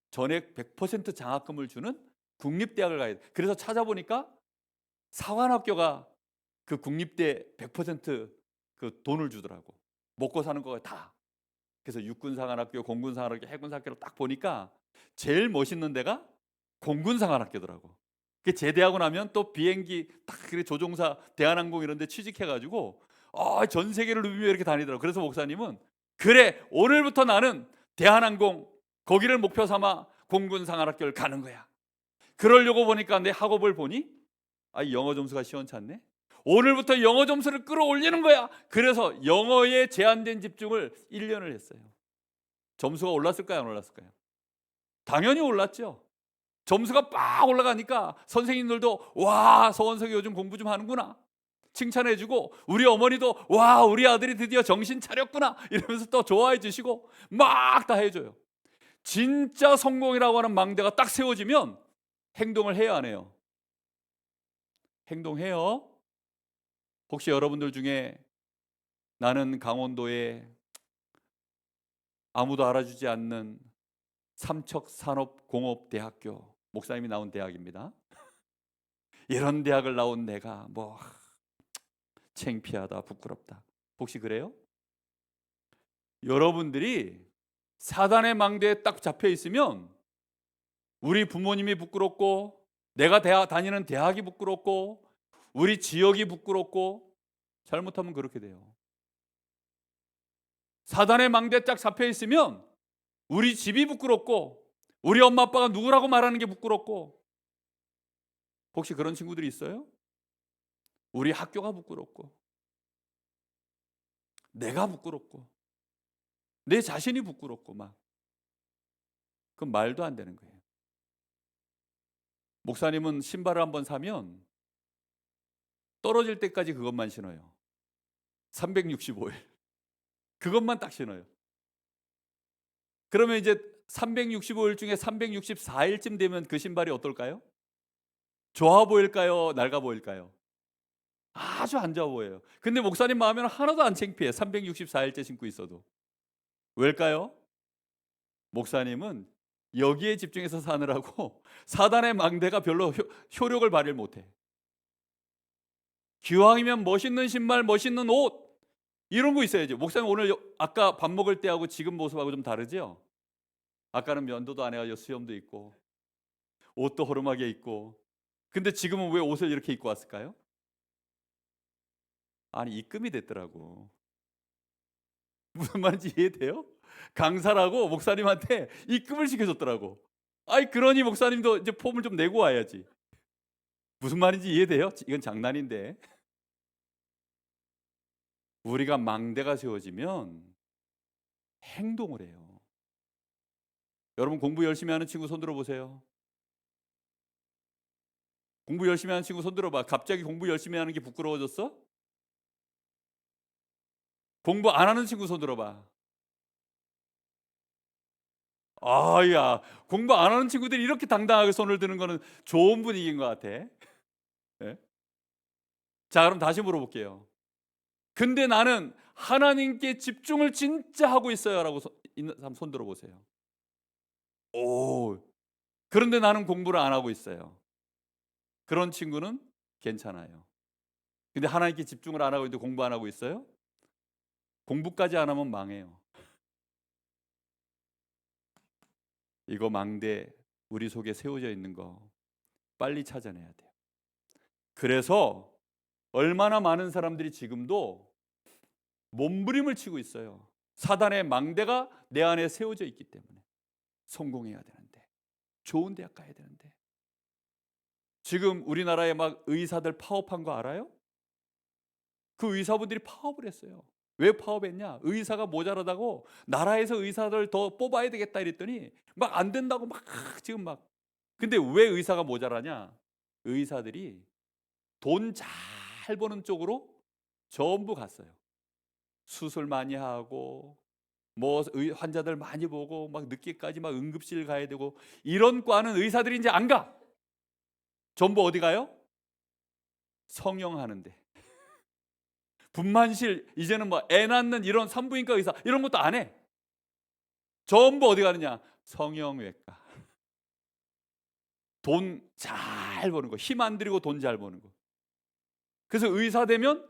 Speaker 1: 전액 100% 장학금을 주는 국립대학을 가야 돼. 그래서 찾아보니까 사관학교가 그 국립대 100%그 돈을 주더라고. 먹고 사는 거 다. 그래서 육군사관학교, 공군사관학교, 해군사학교를 딱 보니까 제일 멋있는 데가 공군사관학교더라고. 그 제대하고 나면 또 비행기 딱 조종사 대한항공 이런 데 취직해가지고 전 세계를 누비며 이렇게 다니더라고. 그래서 목사님은 그래, 오늘부터 나는 대한항공 거기를 목표 삼아 공군사관학교를 가는 거야. 그러려고 보니까 내 학업을 보니 영어 점수가 시원찮네. 오늘부터 영어 점수를 끌어올리는 거야. 그래서 영어에 제한된 집중을 1년을 했어요. 점수가 올랐을까요, 안 올랐을까요? 당연히 올랐죠. 점수가 빡 올라가니까 선생님들도 와, 서원석이 요즘 공부 좀 하는구나 칭찬해주고, 우리 어머니도 와, 우리 아들이 드디어 정신 차렸구나 이러면서 또 좋아해 주시고 막 다 해줘요. 진짜 성공이라고 하는 망대가 딱 세워지면 행동을 해야 안 해요? 행동해요. 혹시 여러분들 중에 나는 강원도에 아무도 알아주지 않는 삼척산업공업대학교, 목사님이 나온 대학입니다. 이런 대학을 나온 내가 뭐 창피하다, 부끄럽다. 혹시 그래요? 여러분들이 사단의 망대에 딱 잡혀 있으면 우리 부모님이 부끄럽고, 내가 다니는 대학이 부끄럽고, 우리 지역이 부끄럽고, 잘못하면 그렇게 돼요. 사단의 망대에 딱 잡혀 있으면 우리 집이 부끄럽고, 우리 엄마 아빠가 누구라고 말하는 게 부끄럽고. 혹시 그런 친구들이 있어요? 우리 학교가 부끄럽고, 내가 부끄럽고, 내 자신이 부끄럽고 막. 그건 말도 안 되는 거예요. 목사님은 신발을 한번 사면 떨어질 때까지 그것만 신어요. 365일. 그것만 딱 신어요. 그러면 이제 365일 중에 364일쯤 되면 그 신발이 어떨까요? 좋아 보일까요? 낡아 보일까요? 아주 안 좋아 보여요. 근데 목사님 마음에는 하나도 안 창피해. 364일째 신고 있어도. 왜일까요? 목사님은 여기에 집중해서 사느라고 사단의 망대가 별로 효력을 발휘 못해. 기왕이면 멋있는 신발, 멋있는 옷 이런 거 있어야죠. 목사님 오늘 아까 밥 먹을 때하고 지금 모습하고 좀 다르죠? 아까는 면도도 안 해가지고 수염도 있고 옷도 허름하게 입고, 근데 지금은 왜 옷을 이렇게 입고 왔을까요? 아니, 입금이 됐더라고. 무슨 말인지 이해돼요? 강사라고 목사님한테 입금을 시켜줬더라고. 그러니 목사님도 이제 폼을 좀 내고 와야지. 무슨 말인지 이해돼요? 이건 장난인데. 우리가 망대가 세워지면 행동을 해요. 여러분, 공부 열심히 하는 친구 손 들어보세요. 공부 열심히 하는 친구 손 들어봐. 갑자기 공부 열심히 하는 게 부끄러워졌어? 공부 안 하는 친구 손 들어봐. 야, 공부 안 하는 친구들이 이렇게 당당하게 손을 드는 거는 좋은 분위기인 것 같아. 네? 자, 그럼 다시 물어볼게요. 근데 나는 하나님께 집중을 진짜 하고 있어요 라고 있는 사람 손 들어보세요. 오, 그런데 나는 공부를 안 하고 있어요. 그런 친구는 괜찮아요. 근데 하나님께 집중을 안 하고 있는데 공부 안 하고 있어요? 공부까지 안 하면 망해요. 이거 망대 우리 속에 세워져 있는 거 빨리 찾아내야 돼요. 그래서 얼마나 많은 사람들이 지금도 몸부림을 치고 있어요. 사단의 망대가 내 안에 세워져 있기 때문에. 성공해야 되는데, 좋은 대학 가야 되는데. 지금 우리나라에 막 의사들 파업한 거 알아요? 그 의사분들이 파업을 했어요. 왜 파업했냐? 의사가 모자라다고 나라에서 의사들 더 뽑아야 되겠다 이랬더니 막 안 된다고 막 지금 막. 근데 왜 의사가 모자라냐? 의사들이 돈 잘 버는 쪽으로 전부 갔어요. 수술 많이 하고 뭐 환자들 많이 보고 막 늦게까지 막 응급실 가야 되고 이런 과는 의사들이 이제 안 가. 전부 어디 가요? 성형하는데. 분만실 이제는 뭐 애 낳는 이런 산부인과 의사 이런 것도 안 해. 전부 어디 가느냐? 성형외과. 돈 잘 버는 거. 힘 안 들이고 돈 잘 버는 거. 그래서 의사 되면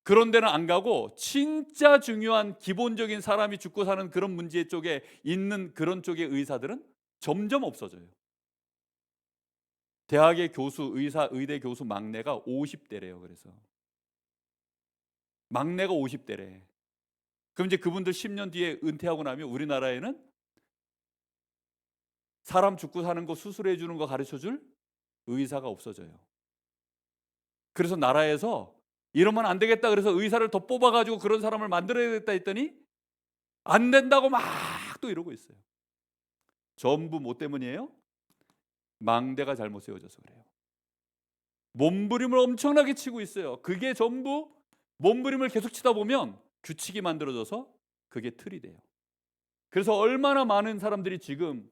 Speaker 1: 그런 데는 안 가고 진짜 중요한 기본적인 사람이 죽고 사는 그런 문제 쪽에 있는 그런 쪽의 의사들은 점점 없어져요. 대학의 교수, 의대 교수 막내가 50대래요. 그래서 막내가 50대래. 그럼 이제 그분들 10년 뒤에 은퇴하고 나면 우리나라에는 사람 죽고 사는 거 수술해 주는 거 가르쳐 줄 의사가 없어져요. 그래서 나라에서 이러면 안 되겠다 그래서 의사를 더 뽑아가지고 그런 사람을 만들어야겠다 했더니 안 된다고 막 또 이러고 있어요. 전부 뭐 때문이에요? 망대가 잘못 세워져서 그래요. 몸부림을 엄청나게 치고 있어요. 그게 전부 몸부림을 계속 치다 보면 규칙이 만들어져서 그게 틀이 돼요. 그래서 얼마나 많은 사람들이 지금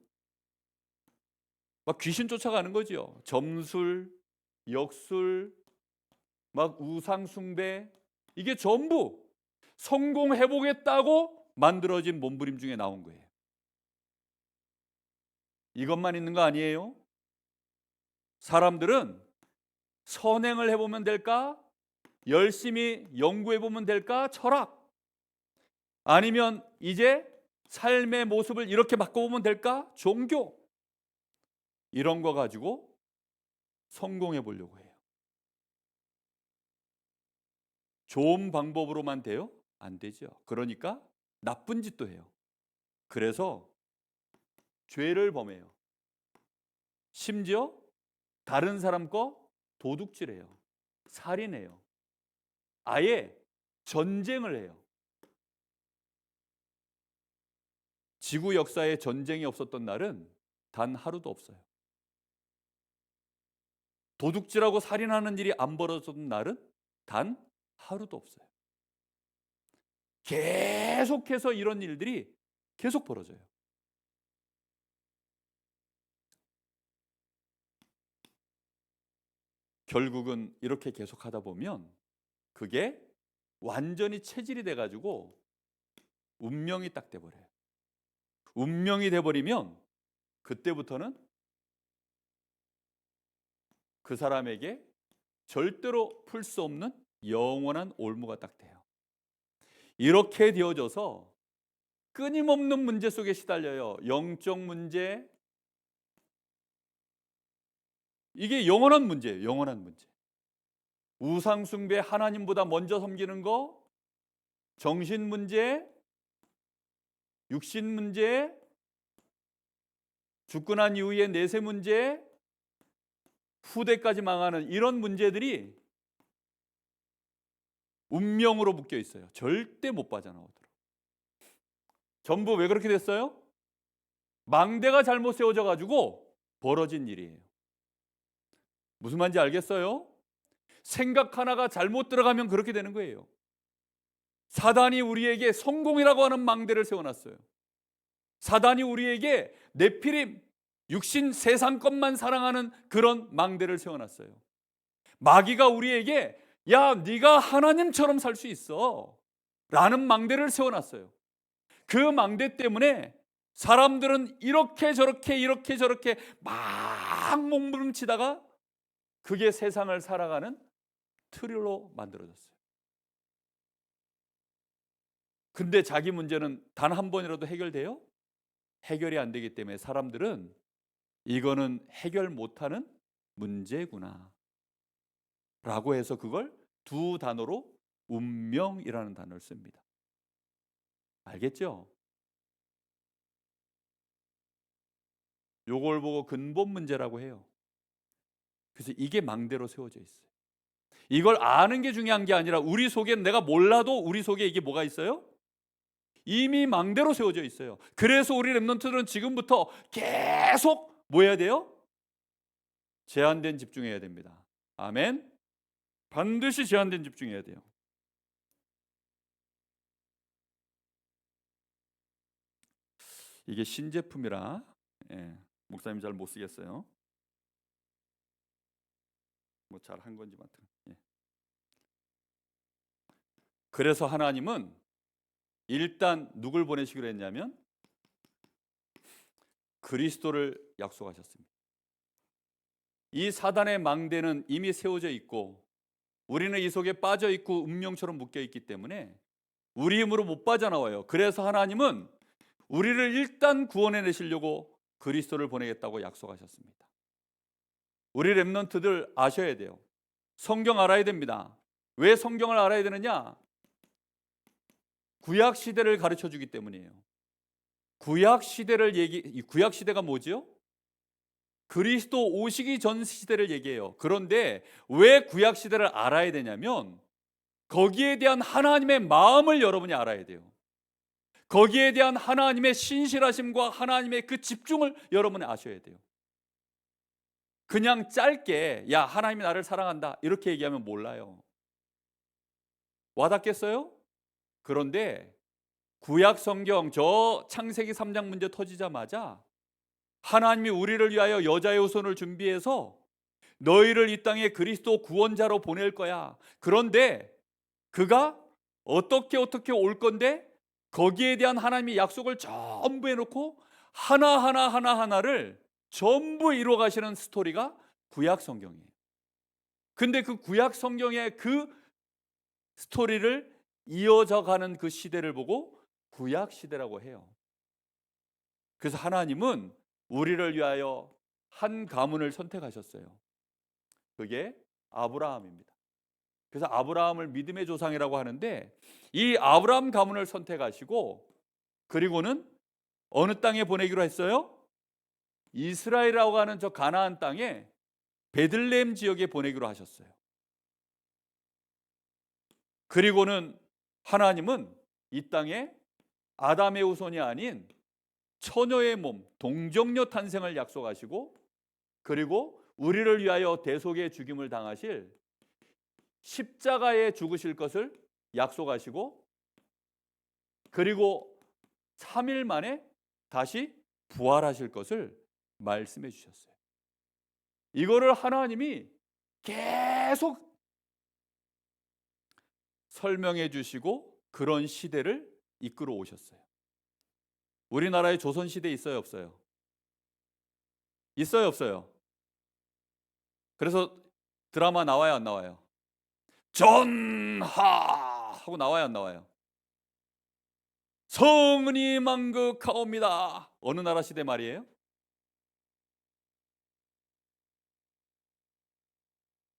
Speaker 1: 막 귀신 쫓아가는 거죠. 점술, 역술, 막 우상숭배 이게 전부 성공해보겠다고 만들어진 몸부림 중에 나온 거예요. 이것만 있는 거 아니에요? 사람들은 선행을 해보면 될까? 열심히 연구해보면 될까? 철학. 아니면 이제 삶의 모습을 이렇게 바꿔보면 될까? 종교. 이런 거 가지고 성공해 보려고 해요. 좋은 방법으로만 돼요? 안 되죠. 그러니까 나쁜 짓도 해요. 그래서 죄를 범해요. 심지어 다른 사람 거 도둑질해요. 살인해요. 아예 전쟁을 해요. 지구 역사에 전쟁이 없었던 날은 단 하루도 없어요. 도둑질하고 살인하는 일이 안 벌어졌던 날은 단 하루도 없어요. 계속해서 이런 일들이 계속 벌어져요. 결국은 이렇게 계속 하다 보면 그게 완전히 체질이 돼가지고 운명이 딱 돼버려요. 운명이 돼버리면 그때부터는 그 사람에게 절대로 풀 수 없는 영원한 올무가 딱 돼요. 이렇게 되어져서 끊임없는 문제 속에 시달려요. 영적 문제, 이게 영원한 문제예요. 영원한 문제. 우상숭배, 하나님보다 먼저 섬기는 거, 정신 문제, 육신 문제, 죽고 난 이후의 내세 문제, 후대까지 망하는 이런 문제들이 운명으로 묶여 있어요. 절대 못 빠져나오도록. 전부 왜 그렇게 됐어요? 망대가 잘못 세워져 가지고 벌어진 일이에요. 무슨 말인지 알겠어요? 생각 하나가 잘못 들어가면 그렇게 되는 거예요. 사단이 우리에게 성공이라고 하는 망대를 세워놨어요. 사단이 우리에게 네피림, 육신 세상 것만 사랑하는 그런 망대를 세워놨어요. 마귀가 우리에게 야, 네가 하나님처럼 살 수 있어 라는 망대를 세워놨어요. 그 망대 때문에 사람들은 이렇게 저렇게 막 몸부림치다가 그게 세상을 살아가는 틀로 만들어졌어요. 근데 자기 문제는 단 한 번이라도 해결돼요? 해결이 안 되기 때문에 사람들은 이거는 해결 못하는 문제구나 라고 해서 그걸 두 단어로 운명이라는 단어를 씁니다. 알겠죠? 요걸 보고 근본 문제라고 해요. 그래서 이게 망대로 세워져 있어요. 이걸 아는 게 중요한 게 아니라 우리 속에 내가 몰라도 우리 속에 이게 뭐가 있어요? 이미 망대로 세워져 있어요. 그래서 우리 랩런트들은 지금부터 계속 뭐 해야 돼요? 제한된 집중해야 됩니다. 아멘. 반드시 제한된 집중해야 돼요. 이게 신제품이라 목사님 잘 못 쓰겠어요. 뭐 잘 한 건지만. 그래서 하나님은 일단 누굴 보내시기로 했냐면 그리스도를 약속하셨습니다. 이 사단의 망대는 이미 세워져 있고 우리는 이 속에 빠져 있고 운명처럼 묶여 있기 때문에 우리 힘으로 못 빠져나와요. 그래서 하나님은 우리를 일단 구원해 내시려고 그리스도를 보내겠다고 약속하셨습니다. 우리 렘넌트들 아셔야 돼요. 성경 알아야 됩니다. 왜 성경을 알아야 되느냐? 구약 시대를 가르쳐 주기 때문이에요. 구약 시대가 뭐지요? 그리스도 오시기 전 시대를 얘기해요. 그런데 왜 구약 시대를 알아야 되냐면 거기에 대한 하나님의 마음을 여러분이 알아야 돼요. 거기에 대한 하나님의 신실하심과 하나님의 그 집중을 여러분이 아셔야 돼요. 그냥 짧게 야 하나님이 나를 사랑한다 이렇게 얘기하면 몰라요. 와닿겠어요? 그런데 구약 성경 저 창세기 3장 문제 터지자마자 하나님이 우리를 위하여 여자의 후손을 준비해서 너희를 이 땅에 그리스도 구원자로 보낼 거야. 그런데 그가 어떻게 올 건데 거기에 대한 하나님의 약속을 전부 해놓고 하나를 전부 이루어 가시는 스토리가 구약 성경이에요. 근데 그 구약 성경의 그 스토리를 이어져 가는 그 시대를 보고 구약 시대라고 해요. 그래서 하나님은 우리를 위하여 한 가문을 선택하셨어요. 그게 아브라함입니다. 그래서 아브라함을 믿음의 조상이라고 하는데 이 아브라함 가문을 선택하시고 그리고는 어느 땅에 보내기로 했어요? 이스라엘이라고 하는 저 가나안 땅에 베들레헴 지역에 보내기로 하셨어요. 그리고는 하나님은 이 땅에 아담의 후손이 아닌 처녀의 몸, 동정녀 탄생을 약속하시고 그리고 우리를 위하여 대속의 죽임을 당하실 십자가에 죽으실 것을 약속하시고 그리고 3일 만에 다시 부활하실 것을 말씀해 주셨어요. 이거를 하나님이 계속 설명해 주시고 그런 시대를 이끌어 오셨어요. 우리나라에 조선시대 있어요, 없어요? 있어요, 없어요? 그래서 드라마 나와요, 안 나와요? 전하 하고 나와요, 안 나와요? 성은이 만극하옵니다. 어느 나라 시대 말이에요?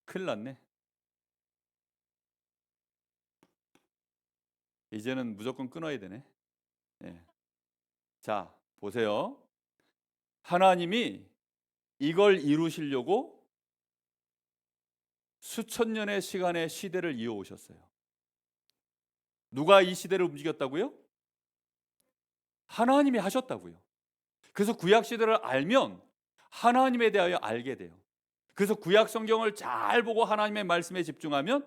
Speaker 1: 큰일 났네. 이제는 무조건 끊어야 되네. 자, 보세요. 하나님이 이걸 이루시려고 수천 년의 시간의 시대를 이어오셨어요. 누가 이 시대를 움직였다고요? 하나님이 하셨다고요. 그래서 구약 시대를 알면 하나님에 대하여 알게 돼요. 그래서 구약 성경을 잘 보고 하나님의 말씀에 집중하면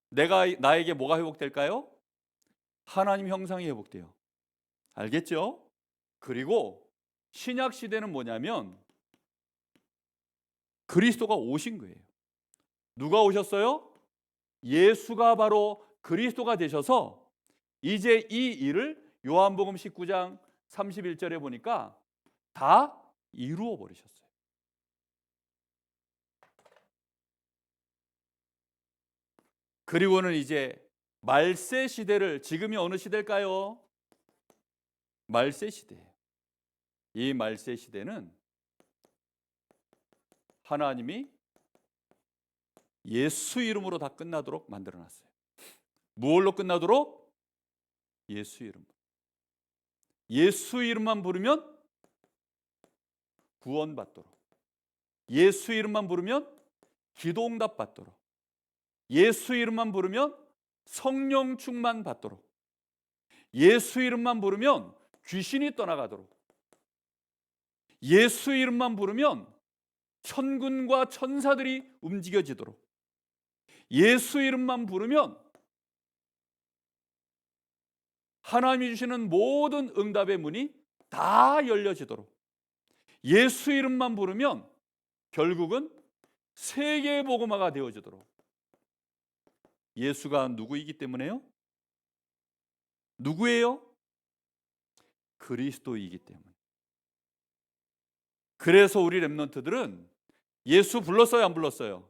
Speaker 1: 나에게 뭐가 회복될까요? 하나님 형상이 회복돼요. 알겠죠? 그리고 신약 시대는 뭐냐면 그리스도가 오신 거예요. 누가 오셨어요? 예수가 바로 그리스도가 되셔서 이제 이 일을 요한복음 19장 31절에 보니까 다 이루어 버리셨어요. 그리고는 이제 말세 시대를 지금이 어느 시대일까요? 말세 시대예요. 이 말세 시대는 하나님이 예수 이름으로 다 끝나도록 만들어놨어요. 무엇로 끝나도록? 예수 이름. 예수 이름만 부르면 구원받도록. 예수 이름만 부르면 기도응답 받도록. 예수 이름만 부르면 성령 충만 받도록. 예수 이름만 부르면 귀신이 떠나가도록. 예수 이름만 부르면 천군과 천사들이 움직여지도록. 예수 이름만 부르면 하나님이 주시는 모든 응답의 문이 다 열려지도록, 예수 이름만 부르면 결국은 세계의 복음화가 되어지도록, 예수가 누구이기 때문에요? 누구예요? 그리스도이기 때문에. 그래서 우리 렘넌트들은 예수 불렀어요, 안 불렀어요?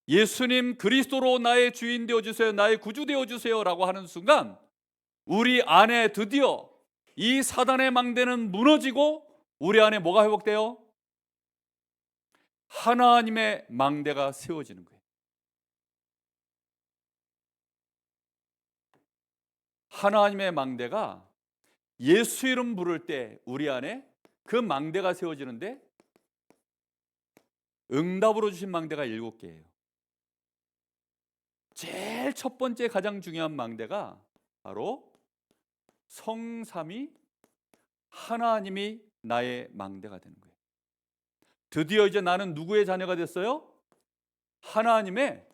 Speaker 1: 예수님 그리스도로 나의 주인 되어주세요, 나의 구주 되어주세요 라고 하는 순간 우리 안에 드디어 이 사단의 망대는 무너지고 우리 안에 뭐가 회복돼요? 하나님의 망대가 세워지는 거예요. 하나님의 망대가 예수 이름 부를 때 우리 안에 그 망대가 세워지는데, 응답으로 주신 망대가 7개예요. 제일 첫 번째 가장 중요한 망대가 바로 성삼위 하나님이 나의 망대가 되는 거예요. 드디어 이제 나는 누구의 자녀가 됐어요? 하나님의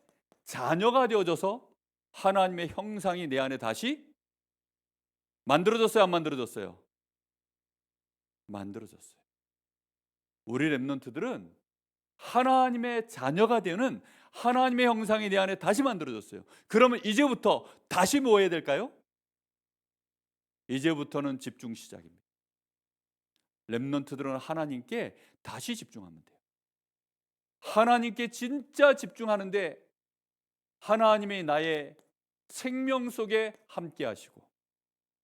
Speaker 1: 자녀가 되어져서 하나님의 형상이 내 안에 다시 만들어졌어요, 안 만들어졌어요? 만들어졌어요. 우리 렘넌트들은 하나님의 자녀가 되는 하나님의 형상이 내 안에 다시 만들어졌어요. 그러면 이제부터 다시 뭐 해야 될까요? 이제부터는 집중 시작입니다. 렘넌트들은 하나님께 다시 집중하면 돼요. 하나님께 진짜 집중하는데 하나님이 나의 생명 속에 함께 하시고,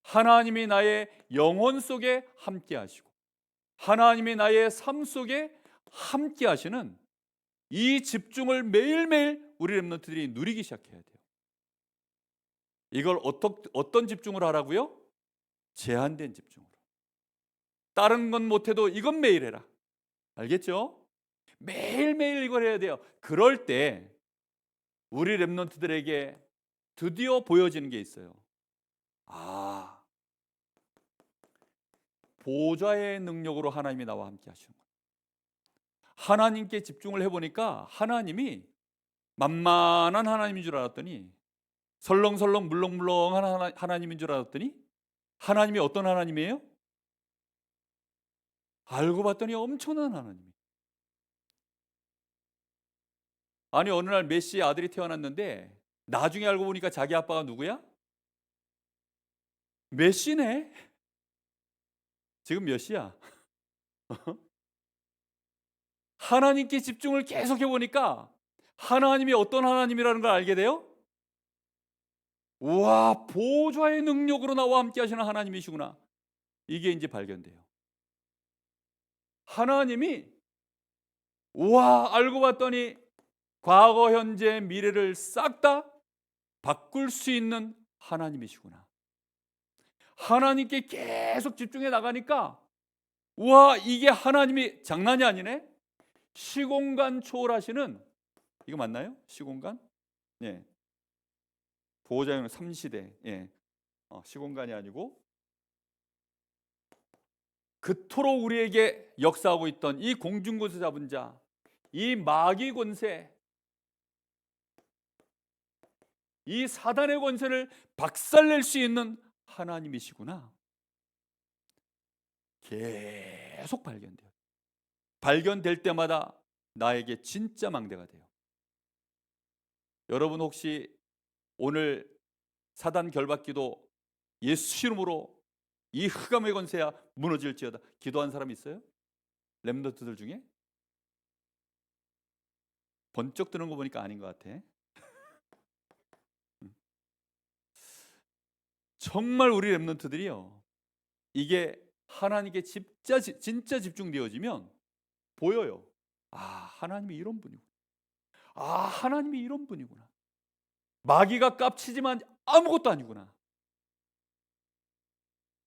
Speaker 1: 하나님이 나의 영혼 속에 함께 하시고, 하나님이 나의 삶 속에 함께 하시는 이 집중을 매일매일 우리 렘넌트들이 누리기 시작해야 돼요. 이걸 어떤 집중을 하라고요? 제한된 집중으로. 다른 건 못해도 이건 매일 해라. 알겠죠? 매일매일 이걸 해야 돼요. 그럴 때 우리 렘넌트들에게 드디어 보여지는 게 있어요. 아, 보좌의 능력으로 하나님이 나와 함께 하시는 거예요. 하나님께 집중을 해보니까 하나님이 만만한 하나님인 줄 알았더니, 설렁설렁 물렁물렁한 하나님인 줄 알았더니 하나님이 어떤 하나님이에요? 알고 봤더니 엄청난 하나님. 아니 어느 날 메시의 아들이 태어났는데 나중에 알고 보니까 자기 아빠가 누구야? 메시네. 지금 몇 시야? 하나님께 집중을 계속 해보니까 하나님이 어떤 하나님이라는 걸 알게 돼요? 우와, 보좌의 능력으로 나와 함께 하시는 하나님이시구나. 이게 이제 발견돼요. 하나님이 우와, 알고 봤더니 과거, 현재, 미래를 싹 다 바꿀 수 있는 하나님이시구나. 하나님께 계속 집중해 나가니까 우와, 이게 하나님이 장난이 아니네. 시공간 초월하시는, 이거 맞나요? 시공간? 예. 보호자용 3시대. 예. 시공간이 아니고 그토록 우리에게 역사하고 있던 이 공중권세 잡은 자, 이 마귀 권세, 이 사단의 권세를 박살낼 수 있는 하나님이시구나. 계속 발견돼요. 발견될 때마다 나에게 진짜 망대가 돼요. 여러분 혹시 오늘 사단 결박기도 예수 이름으로 이 흑암의 권세야 무너질지어다 기도한 사람 있어요? 렘넌트들 중에? 번쩍 드는 거 보니까 아닌 것 같아. 정말 우리 렘넌트들이요, 이게 하나님께 진짜 집중되어지면 보여요. 아, 하나님이 이런 분이구나. 아, 하나님이 이런 분이구나. 마귀가 깝치지만 아무것도 아니구나.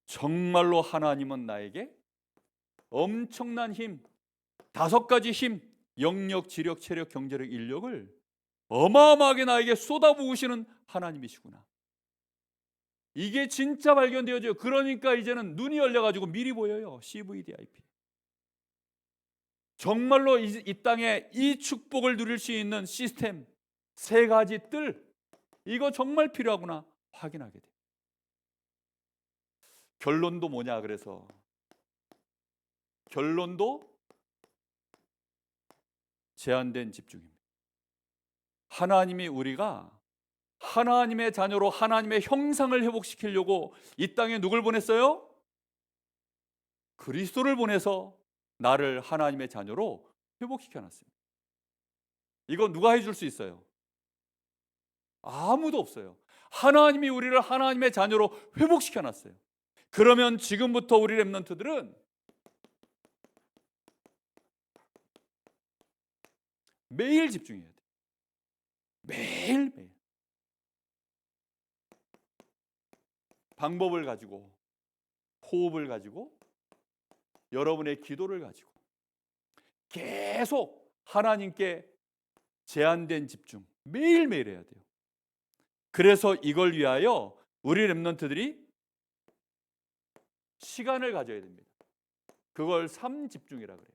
Speaker 1: 정말로 하나님은 나에게 엄청난 힘, 5가지 힘, 영력, 지력, 체력, 경제력, 인력을 어마어마하게 나에게 쏟아부으시는 하나님이시구나. 이게 진짜 발견되어져요. 그러니까 이제는 눈이 열려가지고 미리 보여요. CVDIP. 정말로 이 땅에 이 축복을 누릴 수 있는 시스템, 세 가지 뜰, 이거 정말 필요하구나 확인하게 돼요. 결론도 뭐냐? 그래서 결론도 제한된 집중입니다. 하나님이 우리가 하나님의 자녀로 하나님의 형상을 회복시키려고 이 땅에 누굴 보냈어요? 그리스도를 보내서 나를 하나님의 자녀로 회복시켜 놨습니다. 이거 누가 해줄 수 있어요? 아무도 없어요. 하나님이 우리를 하나님의 자녀로 회복시켜 놨어요. 그러면 지금부터 우리 렘넌트들은 매일 집중해야 돼요. 매일매일. 방법을 가지고, 호흡을 가지고, 여러분의 기도를 가지고 계속 하나님께 제한된 집중 매일매일 해야 돼요. 그래서 이걸 위하여 우리 렘넌트들이 시간을 가져야 됩니다. 그걸 삼집중이라 그래요.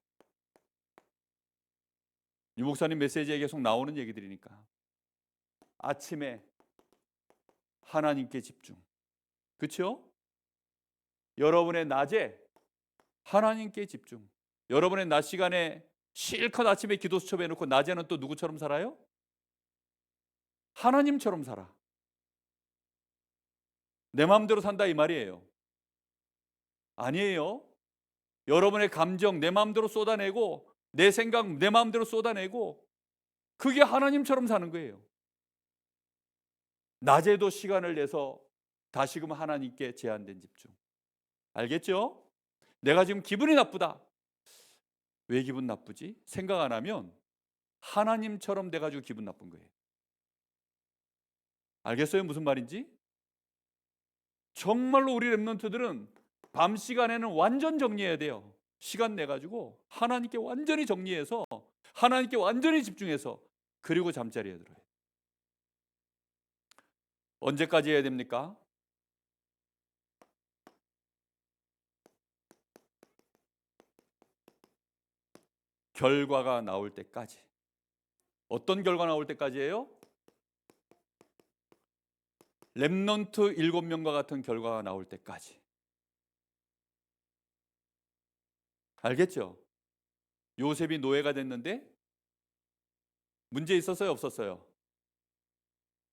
Speaker 1: 유 목사님 메시지에 계속 나오는 얘기들이니까. 아침에 하나님께 집중. 그렇죠? 여러분의 낮에 하나님께 집중. 여러분의 낮 시간에 실컷 아침에 기도 수첩해 놓고 낮에는 또 누구처럼 살아요? 하나님처럼 살아. 내 마음대로 산다 이 말이에요. 아니에요. 여러분의 감정 내 마음대로 쏟아내고 내 생각 내 마음대로 쏟아내고 그게 하나님처럼 사는 거예요. 낮에도 시간을 내서 다시금 하나님께 제한된 집중. 알겠죠? 내가 지금 기분이 나쁘다. 왜 기분 나쁘지? 생각 안 하면 하나님처럼 돼가지고 기분 나쁜 거예요. 알겠어요? 무슨 말인지? 정말로 우리 렘넌트들은 밤 시간에는 완전 정리해야 돼요. 시간 내가지고 하나님께 완전히 정리해서 하나님께 완전히 집중해서 그리고 잠자리에 들어요. 언제까지 해야 됩니까? 결과가 나올 때까지. 어떤 결과 나올 때까지예요? 렘넌트 7명과 같은 결과가 나올 때까지. 알겠죠? 요셉이 노예가 됐는데 문제 있었어요? 없었어요?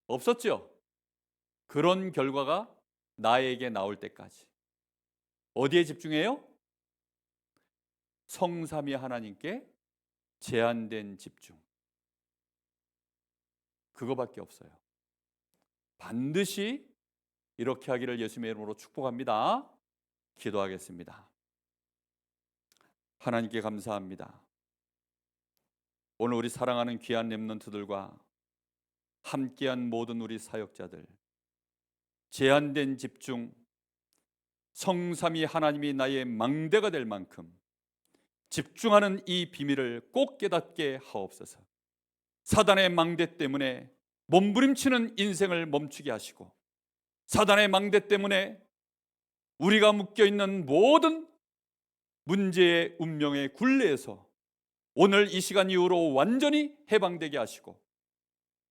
Speaker 1: 없었죠? 그런 결과가 나에게 나올 때까지. 어디에 집중해요? 성삼위 하나님께 제한된 집중. 그거밖에 없어요. 반드시 이렇게 하기를 예수님의 이름으로 축복합니다. 기도하겠습니다. 하나님께 감사합니다. 오늘 우리 사랑하는 귀한 렘넌트들과 함께한 모든 우리 사역자들, 제한된 집중, 성삼위 하나님이 나의 망대가 될 만큼 집중하는 이 비밀을 꼭 깨닫게 하옵소서. 사단의 망대 때문에 몸부림치는 인생을 멈추게 하시고, 사단의 망대 때문에 우리가 묶여있는 모든 문제의 운명의 굴레에서 오늘 이 시간 이후로 완전히 해방되게 하시고,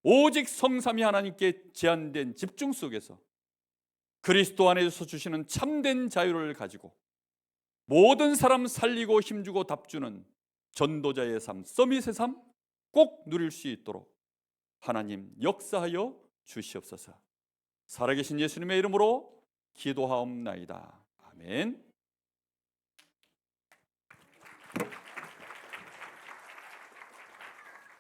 Speaker 1: 오직 성삼위 하나님께 제한된 집중 속에서 그리스도 안에서 주시는 참된 자유를 가지고 모든 사람 살리고 힘주고 답주는 전도자의 삶, 서밋의 삶 꼭 누릴 수 있도록 하나님 역사하여 주시옵소서. 살아계신 예수님의 이름으로 기도하옵나이다. 아멘.